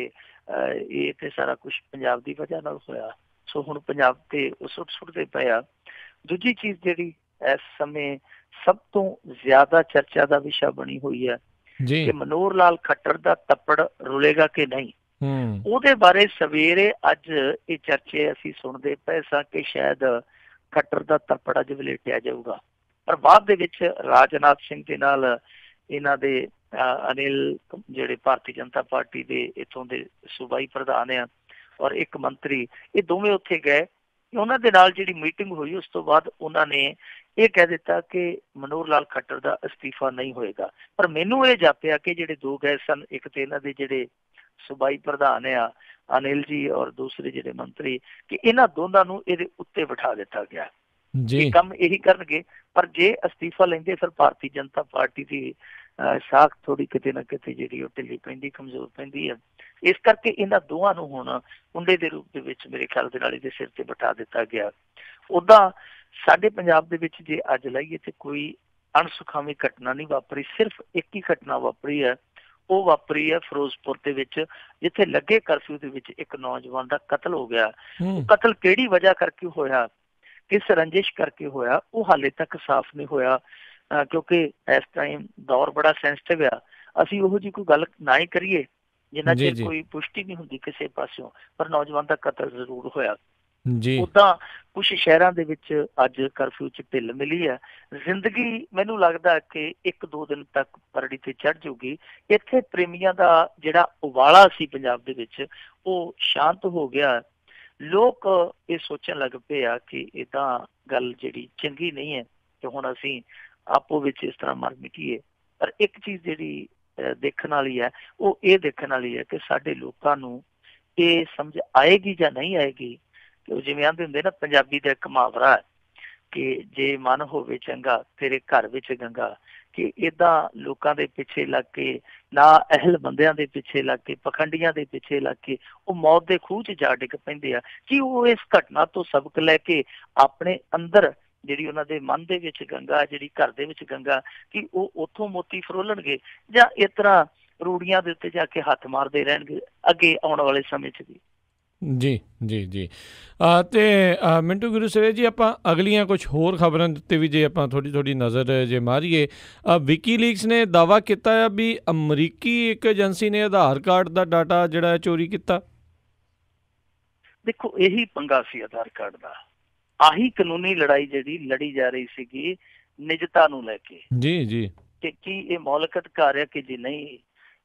ਇਹ ਤੇ ਸਾਰਾ ਕੁਛ ਪੰਜਾਬ ਦੀ ਵਜ੍ਹਾ ਨਾਲ ਹੋਇਆ। ਸੋ ਹੁਣ ਪੰਜਾਬ ਤੇ ਸੁੱਟਦੇ ਪਏ ਆ। ਦੂਜੀ ਚੀਜ਼ ਜਿਹੜੀ ਇਸ ਸਮੇਂ ਸਭ ਤੋਂ ਜ਼ਿਆਦਾ ਚਰਚਾ ਦਾ ਵਿਸ਼ਾ ਬਣੀ ਹੋਈ ਹੈ ਕਿ ਮਨੋਹਰ ਲਾਲ ਖੱਟਰ ਦਾ ਤੱਪੜ ਰੁਲੇਗਾ ਕਿ ਨਹੀਂ। ਉਹਦੇ ਬਾਰੇ ਸਵੇਰੇ ਅੱਜ ਇਹ ਚਰਚੇ ਅਸੀਂ ਸੁਣਦੇ ਪਏ ਸਾਂ ਕਿ ਸ਼ਾਇਦ ਖੱਟਰ ਦਾ ਤੱਪੜ ਅੱਜ ਵਲੇਟਿਆ ਜਾਊਗਾ, ਪਰ ਬਾਅਦ ਦੇ ਵਿੱਚ ਰਾਜਨਾਥ ਸਿੰਘ ਦੇ ਨਾਲ ਇਹਨਾਂ ਦੇ ਅਨਿਲ ਜਿਹੜੇ ਭਾਰਤੀ ਜਨਤਾ ਪਾਰਟੀ ਦੇ ਇੱਥੋਂ ਦੇ ਸੂਬਾਈ ਪ੍ਰਧਾਨ ਆ ਔਰ ਇੱਕ ਮੰਤਰੀ, ਇਹ ਦੋਵੇਂ ਉੱਥੇ ਗਏ। ਉਹਨਾਂ ਦੇ ਨਾਲ ਜਿਹੜੀ ਮੀਟਿੰਗ ਹੋਈ ਉਸ ਤੋਂ ਬਾਅਦ ਉਹਨਾਂ ਨੇ ਇਹ ਕਹਿ ਦਿੱਤਾ ਕਿ ਮਨੋਹਰ ਲਾਲ ਖੱਟਰ ਦਾ ਅਸਤੀਫਾ ਨਹੀਂ ਹੋਏਗਾ। ਪਰ ਮੈਨੂੰ ਇਹ ਜਾਪਿਆ ਕਿ ਜਿਹੜੇ 2 ਗਏ ਸਨ, ਇੱਕ ਤੇ ਇਹਨਾਂ ਦੇ ਜਿਹੜੇ ਸੂਬਾਈ ਪ੍ਰਧਾਨ ਆ ਅਨਿਲ ਜੀ ਔਰ ਦੂਸਰੇ ਜਿਹੜੇ ਮੰਤਰੀ, ਕਿ ਇਹਨਾਂ ਦੋਨਾਂ ਨੂੰ ਇਹਦੇ ਉੱਤੇ ਬਿਠਾ ਦਿੱਤਾ ਗਿਆ ਜੀ, ਕੰਮ ਇਹੀ ਕਰਨਗੇ। ਪਰ ਜੇ ਅਸਤੀਫਾ ਲੈਂਦੇ ਫਿਰ ਭਾਰਤੀ ਜਨਤਾ ਪਾਰਟੀ ਦੀ ਸਾਖ ਥੋੜੀ ਕਿਤੇ ਨਾ ਕਿਤੇ ਜਿਹੜੀ ਉਹ ਢਿੱਲੀ ਪੈਂਦੀ, ਕਮਜ਼ੋਰ ਪੈਂਦੀ ਹੈ। ਇਸ ਕਰਕੇ ਇਹਨਾਂ ਦੋਵਾਂ ਨੂੰ ਹੁਣ ਮੁੰਡੇ ਦੇ ਰੂਪ ਦੇ ਵਿੱਚ ਮੇਰੇ ਖਿਆਲ ਦੇ ਨਾਲ ਇਹਦੇ ਸਿਰ ਤੇ ਬਿਠਾ ਦਿੱਤਾ ਗਿਆ। ਉੱਦਾਂ ਸਾਡੇ ਪੰਜਾਬ ਦੇ ਵਿੱਚ ਜੇ ਅੱਜ ਲਾਈਏ ਤੇ ਕੋਈ ਅਣਸੁਖਾਵੀ ਘਟਨਾ ਨਹੀਂ ਵਾਪਰੀ, ਸਿਰਫ ਇੱਕ ਹੀ ਘਟਨਾ ਵਾਪਰੀ ਹੈ। ਉਹ ਵਾਪਰੀ ਹੈ ਫਿਰੋਜ਼ਪੁਰ ਦੇ ਵਿੱਚ, ਜਿੱਥੇ ਲੱਗੇ ਕਰਫਿਊ ਦੇ ਵਿੱਚ ਇੱਕ ਨੌਜਵਾਨ ਦਾ ਕਤਲ ਹੋ ਗਿਆ। ਉਹ ਕਤਲ ਕਿਹੜੀ ਵਜ੍ਹਾ ਕਰਕੇ ਹੋਇਆ, ਕਿਸ ਰੰਜਿਸ਼ ਕਰਕੇ ਹੋਇਆ, ਉਹ ਹਾਲੇ ਤੱਕ ਸਾਫ਼ ਨਹੀਂ ਹੋਇਆ। ਕਿਉਂਕਿ ਇਸ ਟਾਈਮ ਦੌਰ ਬੜਾ ਸੈਂਸਿਟਿਵ ਆ। ਅਸੀਂ ਉਹੋ ਜਿਹੀ ਕੋਈ ਗੱਲ ਨਾ ਹੀ ਕਰੀਏ ਜਿੰਨਾ ਚਿਰ ਕੋਈ ਪੁਸ਼ਟੀ ਨਹੀਂ ਹੁੰਦੀ ਕਿਸੇ ਪਾਸਿਓਂ, ਪਰ ਨੌਜਵਾਨ ਦਾ ਕਤਲ ਜ਼ਰੂਰ ਹੋਇਆ। ਉੱਦਾਂ ਕੁਛ ਸ਼ਹਿਰਾਂ ਦੇ ਵਿੱਚ ਅੱਜ ਕਰਫਿਊ 'ਚ ਢਿੱਲ ਮਿਲੀ ਹੈ। ਜ਼ਿੰਦਗੀ ਮੈਨੂੰ ਲੱਗਦਾ ਕਿ 1-2 ਦਿਨ ਤੱਕ ਪਰੜੀ ਤੇ ਚੜ੍ਹ ਜਾਊਗੀ। ਇੱਥੇ ਪ੍ਰੇਮੀਆਂ ਦਾ ਜਿਹੜਾ ਉਬਾਲਾ ਸੀ ਪੰਜਾਬ ਦੇ ਵਿੱਚ ਉਹ ਸ਼ਾਂਤ ਹੋ ਗਿਆ। ਲੋਕ ਇਹ ਸੋਚਣ ਲੱਗ ਪਏ ਆ ਕਿ ਇਹ ਤਾਂ ਗੱਲ ਜਿਹੜੀ ਚੰਗੀ ਨਹੀਂ ਹੈ ਕਿ ਹੁਣ ਅਸੀਂ ਆਪੋ ਵਿੱਚ ਇਸ ਤਰ੍ਹਾਂ ਮਰ ਮਿਟੀਏ। ਪਰ ਇੱਕ ਚੀਜ਼ ਜਿਹੜੀ ਦੇਖਣ ਵਾਲੀ ਹੈ ਉਹ ਇਹ ਦੇਖਣ ਵਾਲੀ ਹੈ ਕਿ ਸਾਡੇ ਲੋਕਾਂ ਨੂੰ ਇਹ ਸਮਝ ਆਏਗੀ ਜਾਂ ਨਹੀਂ ਆਏਗੀ। ਕਿ ਜਿਵੇਂ ਆਂਦੇ ਹੁੰਦੇ ਨਾ, ਪੰਜਾਬੀ ਦਾ ਇੱਕ ਮੁਹਾਵਰਾ ਹੈ ਕਿ ਜੇ ਮਨ ਹੋਵੇ ਚੰਗਾ ਤੇਰੇ ਘਰ ਵਿੱਚ ਗੰਗਾ, ਕਿ ਇੱਦਾਂ ਲੋਕਾਂ ਦੇ ਪਿੱਛੇ ਲੱਗ ਕੇ, ਨਾ ਅਹਿਲ ਬੰਦਿਆਂ ਦੇ ਪਿੱਛੇ ਲੱਗ ਕੇ, ਪਖੰਡੀਆਂ ਦੇ ਪਿੱਛੇ ਲੱਗ ਕੇ ਉਹ ਮੌਤ ਦੇ ਖੂਹ 'ਚ ਜਾ ਡਿੱਗ ਪੈਂਦੇ ਆ, ਕਿ ਉਹ ਇਸ ਘਟਨਾ ਤੋਂ ਸਬਕ ਲੈ ਕੇ ਆਪਣੇ ਅੰਦਰ ਜਿਹੜੀ ਉਹਨਾਂ ਦੇ ਮਨ ਦੇ ਵਿੱਚ ਗੰਗਾ, ਜਿਹੜੀ ਘਰ ਦੇ ਵਿੱਚ ਗੰਗਾ, ਕਿ ਉਹ ਉੱਥੋਂ ਮੋਤੀ ਫਰੋਲਣਗੇ ਜਾਂ ਇਸ ਤਰ੍ਹਾਂ ਰੂੜੀਆਂ ਦੇ ਉੱਤੇ ਜਾ ਕੇ ਹੱਥ ਮਾਰਦੇ ਰਹਿਣਗੇ ਅੱਗੇ ਆਉਣ ਵਾਲੇ ਸਮੇਂ 'ਚ ਵੀ। ਜੀ ਜੀ ਜੀ। ਅਤੇ ਮਿੰਟੂ ਗੁਰੂਸਰੇ ਜੀ, ਆਪਾਂ ਅਗਲੀਆਂ ਕੁਛ ਹੋਰ ਖਬਰਾਂ ਦੇ ਉੱਤੇ ਵੀ ਜੇ ਆਪਾਂ ਥੋੜ੍ਹੀ ਨਜ਼ਰ ਜੇ ਮਾਰੀਏ, ਵਿਕੀਲੀਕਸ ਨੇ ਦਾਅਵਾ ਕੀਤਾ ਆ ਵੀ ਅਮਰੀਕੀ ਇੱਕ ਏਜੰਸੀ ਨੇ ਆਧਾਰ ਕਾਰਡ ਦਾ ਡਾਟਾ ਜਿਹੜਾ ਚੋਰੀ ਕੀਤਾ। ਦੇਖੋ, ਇਹੀ ਪੰਗਾ ਸੀ ਆਧਾਰ ਕਾਰਡ ਦਾ। ਆਹੀ ਕਾਨੂੰਨੀ ਲੜਾਈ ਜਿਹੜੀ ਲੜੀ ਜਾ ਰਹੀ ਸੀਗੀ ਨਿਜਤਾ ਨੂੰ ਲੈ ਕੇ, ਜੀ ਜੀ, ਕਿ ਕੀ ਇਹ ਮੌਲਿਕ ਅਧਿਕਾਰ ਹੈ ਕਿ ਜੀ ਨਹੀਂ।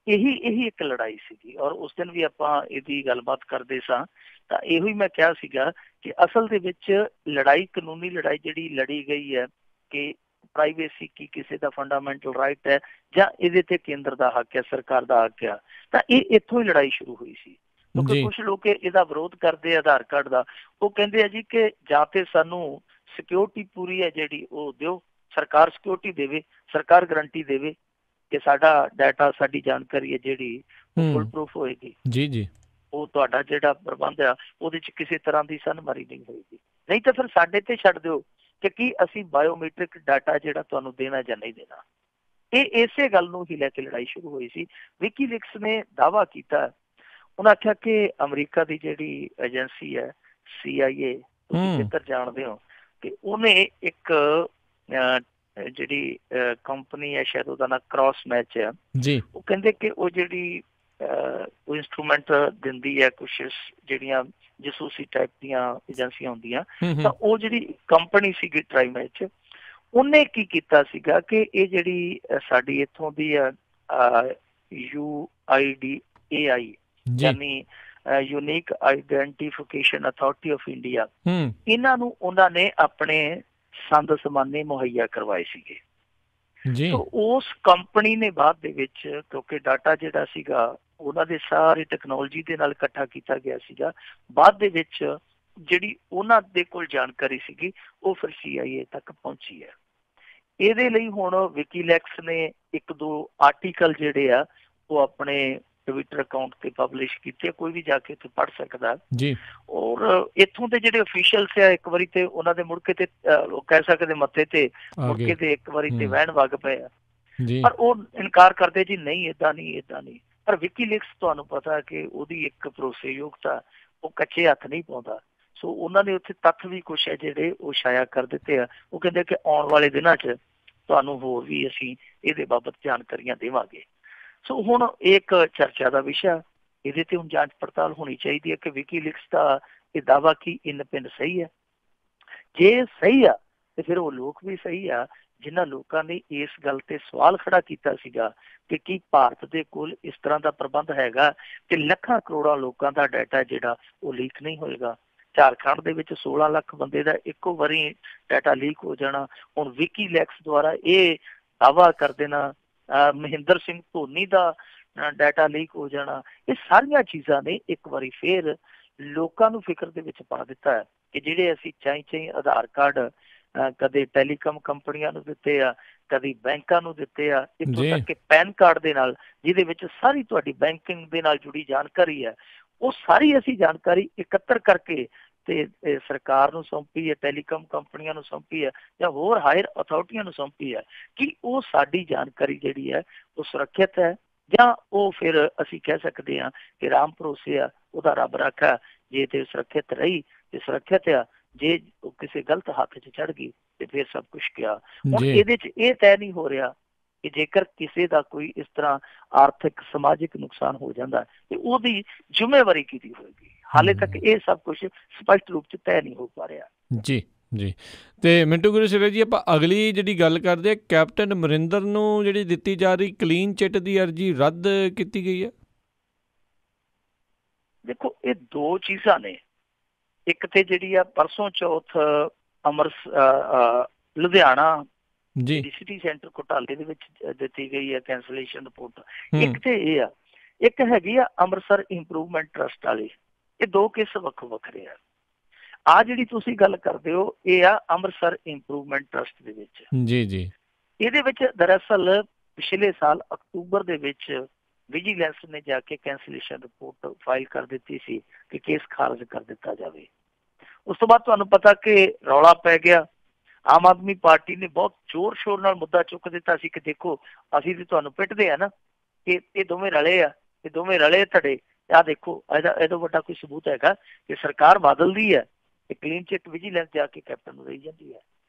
ਇਹੀ ਇੱਕ ਲੜਾਈ ਸੀਗੀ। ਔਰ ਉਸ ਦਿਨ ਵੀ ਆਪਾਂ ਇਹਦੀ ਗੱਲਬਾਤ ਕਰਦੇ ਸਾਂ ਤਾਂ ਇਹੋ ਹੀ ਮੈਂ ਕਿਹਾ ਸੀਗਾ ਕਿ ਅਸਲ ਦੇ ਵਿੱਚ ਲੜਾਈ, ਕਾਨੂੰਨੀ ਲੜਾਈ ਜਿਹੜੀ ਲੜੀ ਗਈ ਹੈ ਕਿ ਪ੍ਰਾਈਵੇਸੀ ਕੀ ਕਿਸੇ ਦਾ ਫੰਡਾਮੈਂਟਲ ਰਾਈਟ ਹੈ ਜਾਂ ਇਹਦੇ ਤੇ ਕੇਂਦਰ ਦਾ ਹੱਕ ਹੈ, ਸਰਕਾਰ ਦਾ ਹੱਕ ਆ, ਤਾਂ ਇਹ ਇੱਥੋਂ ਹੀ ਲੜਾਈ ਸ਼ੁਰੂ ਹੋਈ ਸੀ। ਕਿਉਂਕਿ ਕੁਛ ਲੋਕ ਇਹਦਾ ਵਿਰੋਧ ਕਰਦੇ ਆ ਆਧਾਰ ਕਾਰਡ ਦਾ। ਉਹ ਕਹਿੰਦੇ ਆ ਜੀ ਕਿ ਜਾਂ ਤੇ ਸਾਨੂੰ ਸਿਕਿਉਰਿਟੀ ਪੂਰੀ ਹੈ ਜਿਹੜੀ ਉਹ ਦਿਓ, ਸਰਕਾਰ ਸਿਕਿਉਰਿਟੀ ਦੇਵੇ, ਸਰਕਾਰ ਗਰੰਟੀ ਦੇਵੇ ਕਿ ਸਾਡਾ ਡਾਟਾ, ਸਾਡੀ ਜਾਣਕਾਰੀ ਹੈ ਜਿਹੜੀ ਉਹ ਫੁੱਲ ਪ੍ਰੂਫ ਹੋਏਗੀ। ਜੀ ਜੀ, ਉਹ ਤੁਹਾਡਾ ਜਿਹੜਾ ਪ੍ਰਬੰਧ ਆ ਉਹਦੇ 'ਚ ਕਿਸੇ ਤਰ੍ਹਾਂ ਦੀ ਸਨਮਾਰੀ ਨਹੀਂ ਹੋਏਗੀ। ਨਹੀਂ ਤਾਂ ਫਿਰ ਸਾਡੇ ਤੇ ਛੱਡ ਦਿਓ ਕਿ ਕੀ ਅਸੀਂ ਬਾਇਓਮੈਟ੍ਰਿਕ ਡਾਟਾ ਜਿਹੜਾ ਤੁਹਾਨੂੰ ਦੇਣਾ ਜਾਂ ਨਹੀਂ ਦੇਣਾ। ਇਹ ਇਸੇ ਗੱਲ ਨੂੰ ਹੀ ਲੈ ਕੇ ਲੜਾਈ ਸ਼ੁਰੂ ਹੋਈ ਸੀ। ਵਿਕੀਲੀਕਸ ਨੇ ਦਾਅਵਾ ਕੀਤਾ, ਉਹਨਾਂ ਆਖਿਆ ਕਿ ਅਮਰੀਕਾ ਦੀ ਜਿਹੜੀ ਏਜੰਸੀ ਹੈ CIA, ਤੁਸੀਂ ਬਿਹਤਰ ਜਾਣਦੇ ਹੋ ਕਿ ਉਹਨੇ ਇੱਕ ਜਿਹੜੀ ਕੰਪਨੀ ਹੈ, ਸ਼ਾਇਦ ਉਹਦਾ ਨਾਂ ਕ੍ਰਾਸ ਮੈਚ ਹੈ, ਉਹ ਕਹਿੰਦੇ ਕਿ ਉਹ ਜਿਹੜੀ ਉਹ ਇੰਸਟਰੂਮੈਂਟ ਦਿੰਦੀ ਹੈ ਕੁਛ ਜਿਹੜੀਆਂ ਜਸੂਸੀ ਟਾਈਪ ਦੀਆਂ ਏਜੰਸੀਆਂ ਹੁੰਦੀਆਂ, ਤਾਂ ਉਹ ਜਿਹੜੀ ਕੰਪਨੀ ਸੀਗੀ ਟ੍ਰਾਈਮੈਚ, ਉਹਨੇ ਕੀ ਕੀਤਾ ਸੀਗਾ ਕਿ ਇਹ ਜਿਹੜੀ ਸਾਡੀ ਇੱਥੋਂ ਦੀ UIDAI ਯਾਨੀ unique identification authority of India, ਇਹਨਾਂ ਨੂੰ ਉਹਨਾਂ ਨੇ ਆਪਣੇ ਸੰਦ ਸਮਾਨੇ ਮੁਹੱਈਆ ਕਰਵਾਏ ਸੀਗੇ। ਉਸ ਕੰਪਨੀ ਨੇ ਬਾਅਦ ਦੇ ਵਿੱਚ, ਕਿਉਂਕਿ ਡਾਟਾ ਜਿਹੜਾ ਸੀਗਾ ਉਹਨਾਂ ਦੇ ਸਾਰੇ ਟੈਕਨੋਲੋਜੀ ਦੇ ਨਾਲ ਇਕੱਠਾ ਕੀਤਾ ਗਿਆ ਸੀਗਾ, ਬਾਅਦ ਦੇ ਵਿੱਚ ਜਿਹੜੀ ਉਹਨਾਂ ਦੇ ਕੋਲ ਜਾਣਕਾਰੀ ਸੀਗੀ ਉਹ ਫਿਰ CIA ਤੱਕ ਪਹੁੰਚੀ ਹੈ। ਇਹਦੇ ਲਈ ਹੁਣ ਵਿਕੀਲੀਕਸ ਨੇ 1-2 ਆਰਟੀਕਲ ਜਿਹੜੇ ਆ ਉਹ ਆਪਣੇ ਟਵਿੱਟਰ ਅਕਾਊਂਟ ਤੇ ਪਬਲਿਸ਼ ਕੀਤੇ, ਕੋਈ ਵੀ ਜਾ ਕੇ ਉੱਥੇ ਪੜ੍ਹ ਸਕਦਾ ਜੀ। ਔਰ ਇੱਥੋਂ ਦੇ ਜਿਹੜੇ ਅਫੀਸ਼ੀਅਲਸ ਆ, ਇੱਕ ਵਾਰੀ ਤੇ ਉਹਨਾਂ ਦੇ ਮੁੜਕੇ ਤੇ ਉਹ ਕਹਿ ਸਕਦੇ ਮੱਥੇ ਤੇ ਮੁੜਕੇ ਤੇ ਇੱਕ ਵਾਰੀ ਤੇ ਵਹਿਣ ਵਗ ਪਏ ਆ, ਪਰ ਉਹ ਇਨਕਾਰ ਕਰਦੇ ਜੀ ਨਹੀਂ ਏਦਾਂ ਨਹੀਂ। ਪਰ ਵਿਕੀਲੀਕਸ ਤੁਹਾਨੂੰ ਪਤਾ ਕਿ ਉਹਦੀ ਇੱਕ ਭਰੋਸੇਯੋਗਤਾ, ਉਹ ਕੱਚੇ ਹੱਥ ਨਹੀਂ ਪਾਉਂਦਾ। ਸੋ ਉਹਨਾਂ ਨੇ ਉੱਥੇ ਤੱਥ ਵੀ ਕੁਛ ਹੈ ਜਿਹੜੇ ਉਹ ਸ਼ਾਇਆ ਕਰ ਦਿੱਤੇ ਆ। ਉਹ ਕਹਿੰਦੇ ਕਿ ਆਉਣ ਵਾਲੇ ਦਿਨਾਂ 'ਚ ਤੁਹਾਨੂੰ ਹੋਰ ਵੀ ਅਸੀਂ ਇਹਦੇ ਬਾਬਤ ਜਾਣਕਾਰੀਆਂ ਦੇਵਾਂਗੇ। ਸੋ ਹੁਣ ਇੱਕ ਚਰਚਾ ਦਾ ਵਿਸ਼ਾ, ਇਹਦੇ ਤੇ ਹੁਣ ਜਾਂਚ ਪੜਤਾਲ ਹੋਣੀ ਚਾਹੀਦੀ ਹੈ ਕਿ ਵਿਕੀਲੀਕਸ ਦਾ ਇਹ ਦਾਅਵਾ ਕੀ ਇੰਨ ਪਿੰਨ ਸਹੀ ਹੈ। ਜੇ ਸਹੀ ਆ ਤੇ ਫਿਰ ਉਹ ਲੋਕ ਵੀ ਸਹੀ ਆ ਜਿਨ੍ਹਾਂ ਲੋਕਾਂ ਨੇ ਇਸ ਗੱਲ ਤੇ ਸਵਾਲ ਖੜਾ ਕੀਤਾ ਸੀਗਾ ਕਿ ਕੀ ਭਾਰਤ ਦੇ ਕੋਲ ਇਸ ਤਰ੍ਹਾਂ ਦਾ ਪ੍ਰਬੰਧ ਹੈਗਾ ਕਿ ਲੱਖਾਂ ਕਰੋੜਾਂ ਲੋਕਾਂ ਦਾ ਡਾਟਾ ਜਿਹੜਾ ਉਹ ਲੀਕ ਨਹੀਂ ਹੋਏਗਾ। ਝਾਰਖੰਡ ਦੇ ਵਿੱਚ 16 ਲੱਖ ਬੰਦੇ ਦਾ ਇੱਕੋ ਵਾਰੀ ਡਾਟਾ ਲੀਕ ਹੋ ਜਾਣਾ, ਹੁਣ ਵਿਕੀਲੀਕਸ ਦੁਆਰਾ ਇਹ ਦਾਅਵਾ ਕਰ ਦੇਣਾ, ਮਹਿੰਦਰ ਸਿੰਘ ਧੋਨੀ ਦਾ ਡਾਟਾ ਲੀਕ ਹੋ ਜਾਣਾ, ਇਹ ਸਾਰੀਆਂ ਚੀਜ਼ਾਂ ਨੇ ਇੱਕ ਵਾਰੀ ਫੇਰ ਲੋਕਾਂ ਨੂੰ ਫਿਕਰ ਦੇ ਵਿੱਚ ਪਾ ਦਿੱਤਾ ਹੈ ਕਿ ਜਿਹੜੇ ਅਸੀਂ ਚਾਈ ਆਧਾਰ ਕਾਰਡ ਕਦੇ ਟੈਲੀਕਾਮ ਕੰਪਨੀਆਂ ਨੂੰ ਦਿੱਤੇ ਆ, ਕਦੀ ਬੈਂਕਾਂ ਨੂੰ ਦਿੱਤੇ ਆ, ਇੱਥੋਂ ਤੱਕ ਕਿ ਪੈਨ ਕਾਰਡ ਦੇ ਨਾਲ ਜਿਹਦੇ ਵਿੱਚ ਸਾਰੀ ਤੁਹਾਡੀ ਬੈਂਕਿੰਗ ਦੇ ਨਾਲ ਜੁੜੀ ਜਾਣਕਾਰੀ ਹੈ, ਉਹ ਸਾਰੀ ਅਸੀਂ ਜਾਣਕਾਰੀ ਇਕੱਤਰ ਕਰਕੇ ਤੇ ਸਰਕਾਰ ਨੂੰ ਸੌਂਪੀ ਹੈ, ਟੈਲੀਕਾਮ ਕੰਪਨੀਆਂ ਨੂੰ ਸੌਂਪੀ ਹੈ ਜਾਂ ਹੋਰ ਹਾਇਰ ਅਥਾਰਟੀਆਂ ਨੂੰ ਸੌਂਪੀ ਹੈ ਕਿ ਉਹ ਸਾਡੀ ਜਾਣਕਾਰੀ ਜਿਹੜੀ ਹੈ ਉਹ ਸੁਰੱਖਿਅਤ ਹੈ ਜਾਂ ਉਹ ਫਿਰ ਅਸੀਂ ਕਹਿ ਸਕਦੇ ਹਾਂ ਕਿ ਰਾਮ ਭਰੋਸੇ ਆ, ਉਹਦਾ ਰੱਬ ਰਾਖਾ, ਜੇ ਤੇ ਸੁਰੱਖਿਅਤ ਰਹੀ ਤੇ ਸੁਰੱਖਿਅਤ ਆ, ਜੇ ਉਹ ਕਿਸੇ ਗਲਤ ਹੱਥ 'ਚ ਚੜ੍ਹ ਗਈ ਤੇ ਫਿਰ ਸਭ ਕੁਛ ਗਿਆ। ਹੁਣ ਇਹਦੇ 'ਚ ਇਹ ਤੈਅ ਨਹੀਂ ਹੋ ਰਿਹਾ ਕਿ ਜੇਕਰ ਕਿਸੇ ਦਾ ਕੋਈ ਇਸ ਤਰ੍ਹਾਂ ਆਰਥਿਕ ਸਮਾਜਿਕ ਨੁਕਸਾਨ ਹੋ ਜਾਂਦਾ ਤੇ ਉਹਦੀ ਜ਼ਿੰਮੇਵਾਰੀ ਕਿਹਦੀ ਹੋਏਗੀ। ਹਾਲੇ ਤੱਕ ਇਹ ਸਭ ਕੁਝ ਸਪਸ਼ਟ ਰੂਪ 'ਚ ਤੈਅ ਨਹੀਂ ਹੋ ਪਾ ਰਿਹਾ। ਜੀ ਜੀ। ਤੇ ਮਿੰਟੂ ਗੁਰੂਸਰੇ ਜੀ, ਆਪਾਂ ਅਗਲੀ ਜਿਹੜੀ ਗੱਲ ਕਰਦੇ ਹਾਂ, ਕੈਪਟਨ ਅਮਰਿੰਦਰ ਨੂੰ ਜਿਹੜੀ ਦਿੱਤੀ ਜਾ ਰਹੀ ਕਲੀਨ ਚਿੱਟ ਦੀ ਅਰਜੀ ਰੱਦ ਕੀਤੀ ਗਈ ਹੈ। ਦੇਖੋ, ਇਹ ਦੋ ਚੀਜ਼ਾਂ ਨੇ। ਇੱਕ ਤੇ ਜਿਹੜੀ ਆ ਪਰਸੋਂ ਚੌਥ ਲੁਧਿਆਣਾ ਸਿਟੀ ਸੈਂਟਰ ਘੁਟਾਲੇ ਦੇ ਵਿੱਚ ਦਿੱਤੀ ਗਈ ਹੈ ਕੈਂਸਲੇਸ਼ਨ ਰਿਪੋਰਟ। ਇੱਕ ਤੇ ਇਹ ਆ, ਇੱਕ ਹੈਗੀ ਆ ਅੰਮ੍ਰਿਤਸਰ ਇੰਪਰੂਵਮੈਂਟ ਟਰਸਟ ਵਾਲੀ। ਇਹ ਦੋ ਕੇਸ ਵੱਖੋ ਵੱਖਰੇ ਆ। ਆ ਜਿਹੜੀ ਤੁਸੀਂ ਗੱਲ ਕਰਦੇ ਹੋ ਇਹ ਆ ਅੰਮ੍ਰਿਤਸਰ ਇੰਪਰੂਵਮੈਂਟ ਟਰਸਟ ਦੇ ਵਿੱਚ। ਜੀ ਜੀ। ਇਹਦੇ ਵਿੱਚ ਦਰਅਸਲ ਪਿਛਲੇ ਸਾਲ ਅਕਤੂਬਰ ਦੇ ਵਿੱਚ ਵਿਜੀਲੈਂਸ ਨੇ ਜਾ ਕੇ ਕੈਂਸਲੇਸ਼ਨ ਰਿਪੋਰਟ ਫਾਈਲ ਕਰ ਦਿੱਤੀ ਸੀ ਕਿ ਕੇਸ ਖਾਰਜ ਕਰ ਦਿੱਤਾ ਜਾਵੇ। ਉਸ ਤੋਂ ਬਾਅਦ ਤੁਹਾਨੂੰ ਪਤਾ ਕਿ ਰੌਲਾ ਪੈ ਗਿਆ। ਆਮ ਆਦਮੀ ਪਾਰਟੀ ਨੇ ਬਹੁਤ ਜ਼ੋਰ ਸ਼ੋਰ ਨਾਲ ਮੁੱਦਾ ਚੁੱਕ ਦਿੱਤਾ ਸੀ ਕਿ ਦੇਖੋ ਅਸੀਂ ਤੇ ਤੁਹਾਨੂੰ ਪਿੱਟਦੇ ਆ ਨਾ ਕਿ ਇਹ ਦੋਵੇਂ ਰਲੇ ਆ, ਇਹ ਦੋਵੇਂ ਰਲੇ ਧੜੇ। ਆਹ ਦੇਖੋ ਇਹਦਾ ਵੱਡਾ ਕੋਈ ਸਬੂਤ ਹੈਗਾ ਕਿ ਸਰਕਾਰ ਬਦਲਦੀ ਹੈ ਤੇ ਕਲੀਨ ਚਿੱਟ ਵਿਜੀਲੈਂਸ ਜਾ ਕੇ ਕੈਪਟਨ ਨੂੰ ਰਹੀ ਜਾਂਦੀ ਹੈ।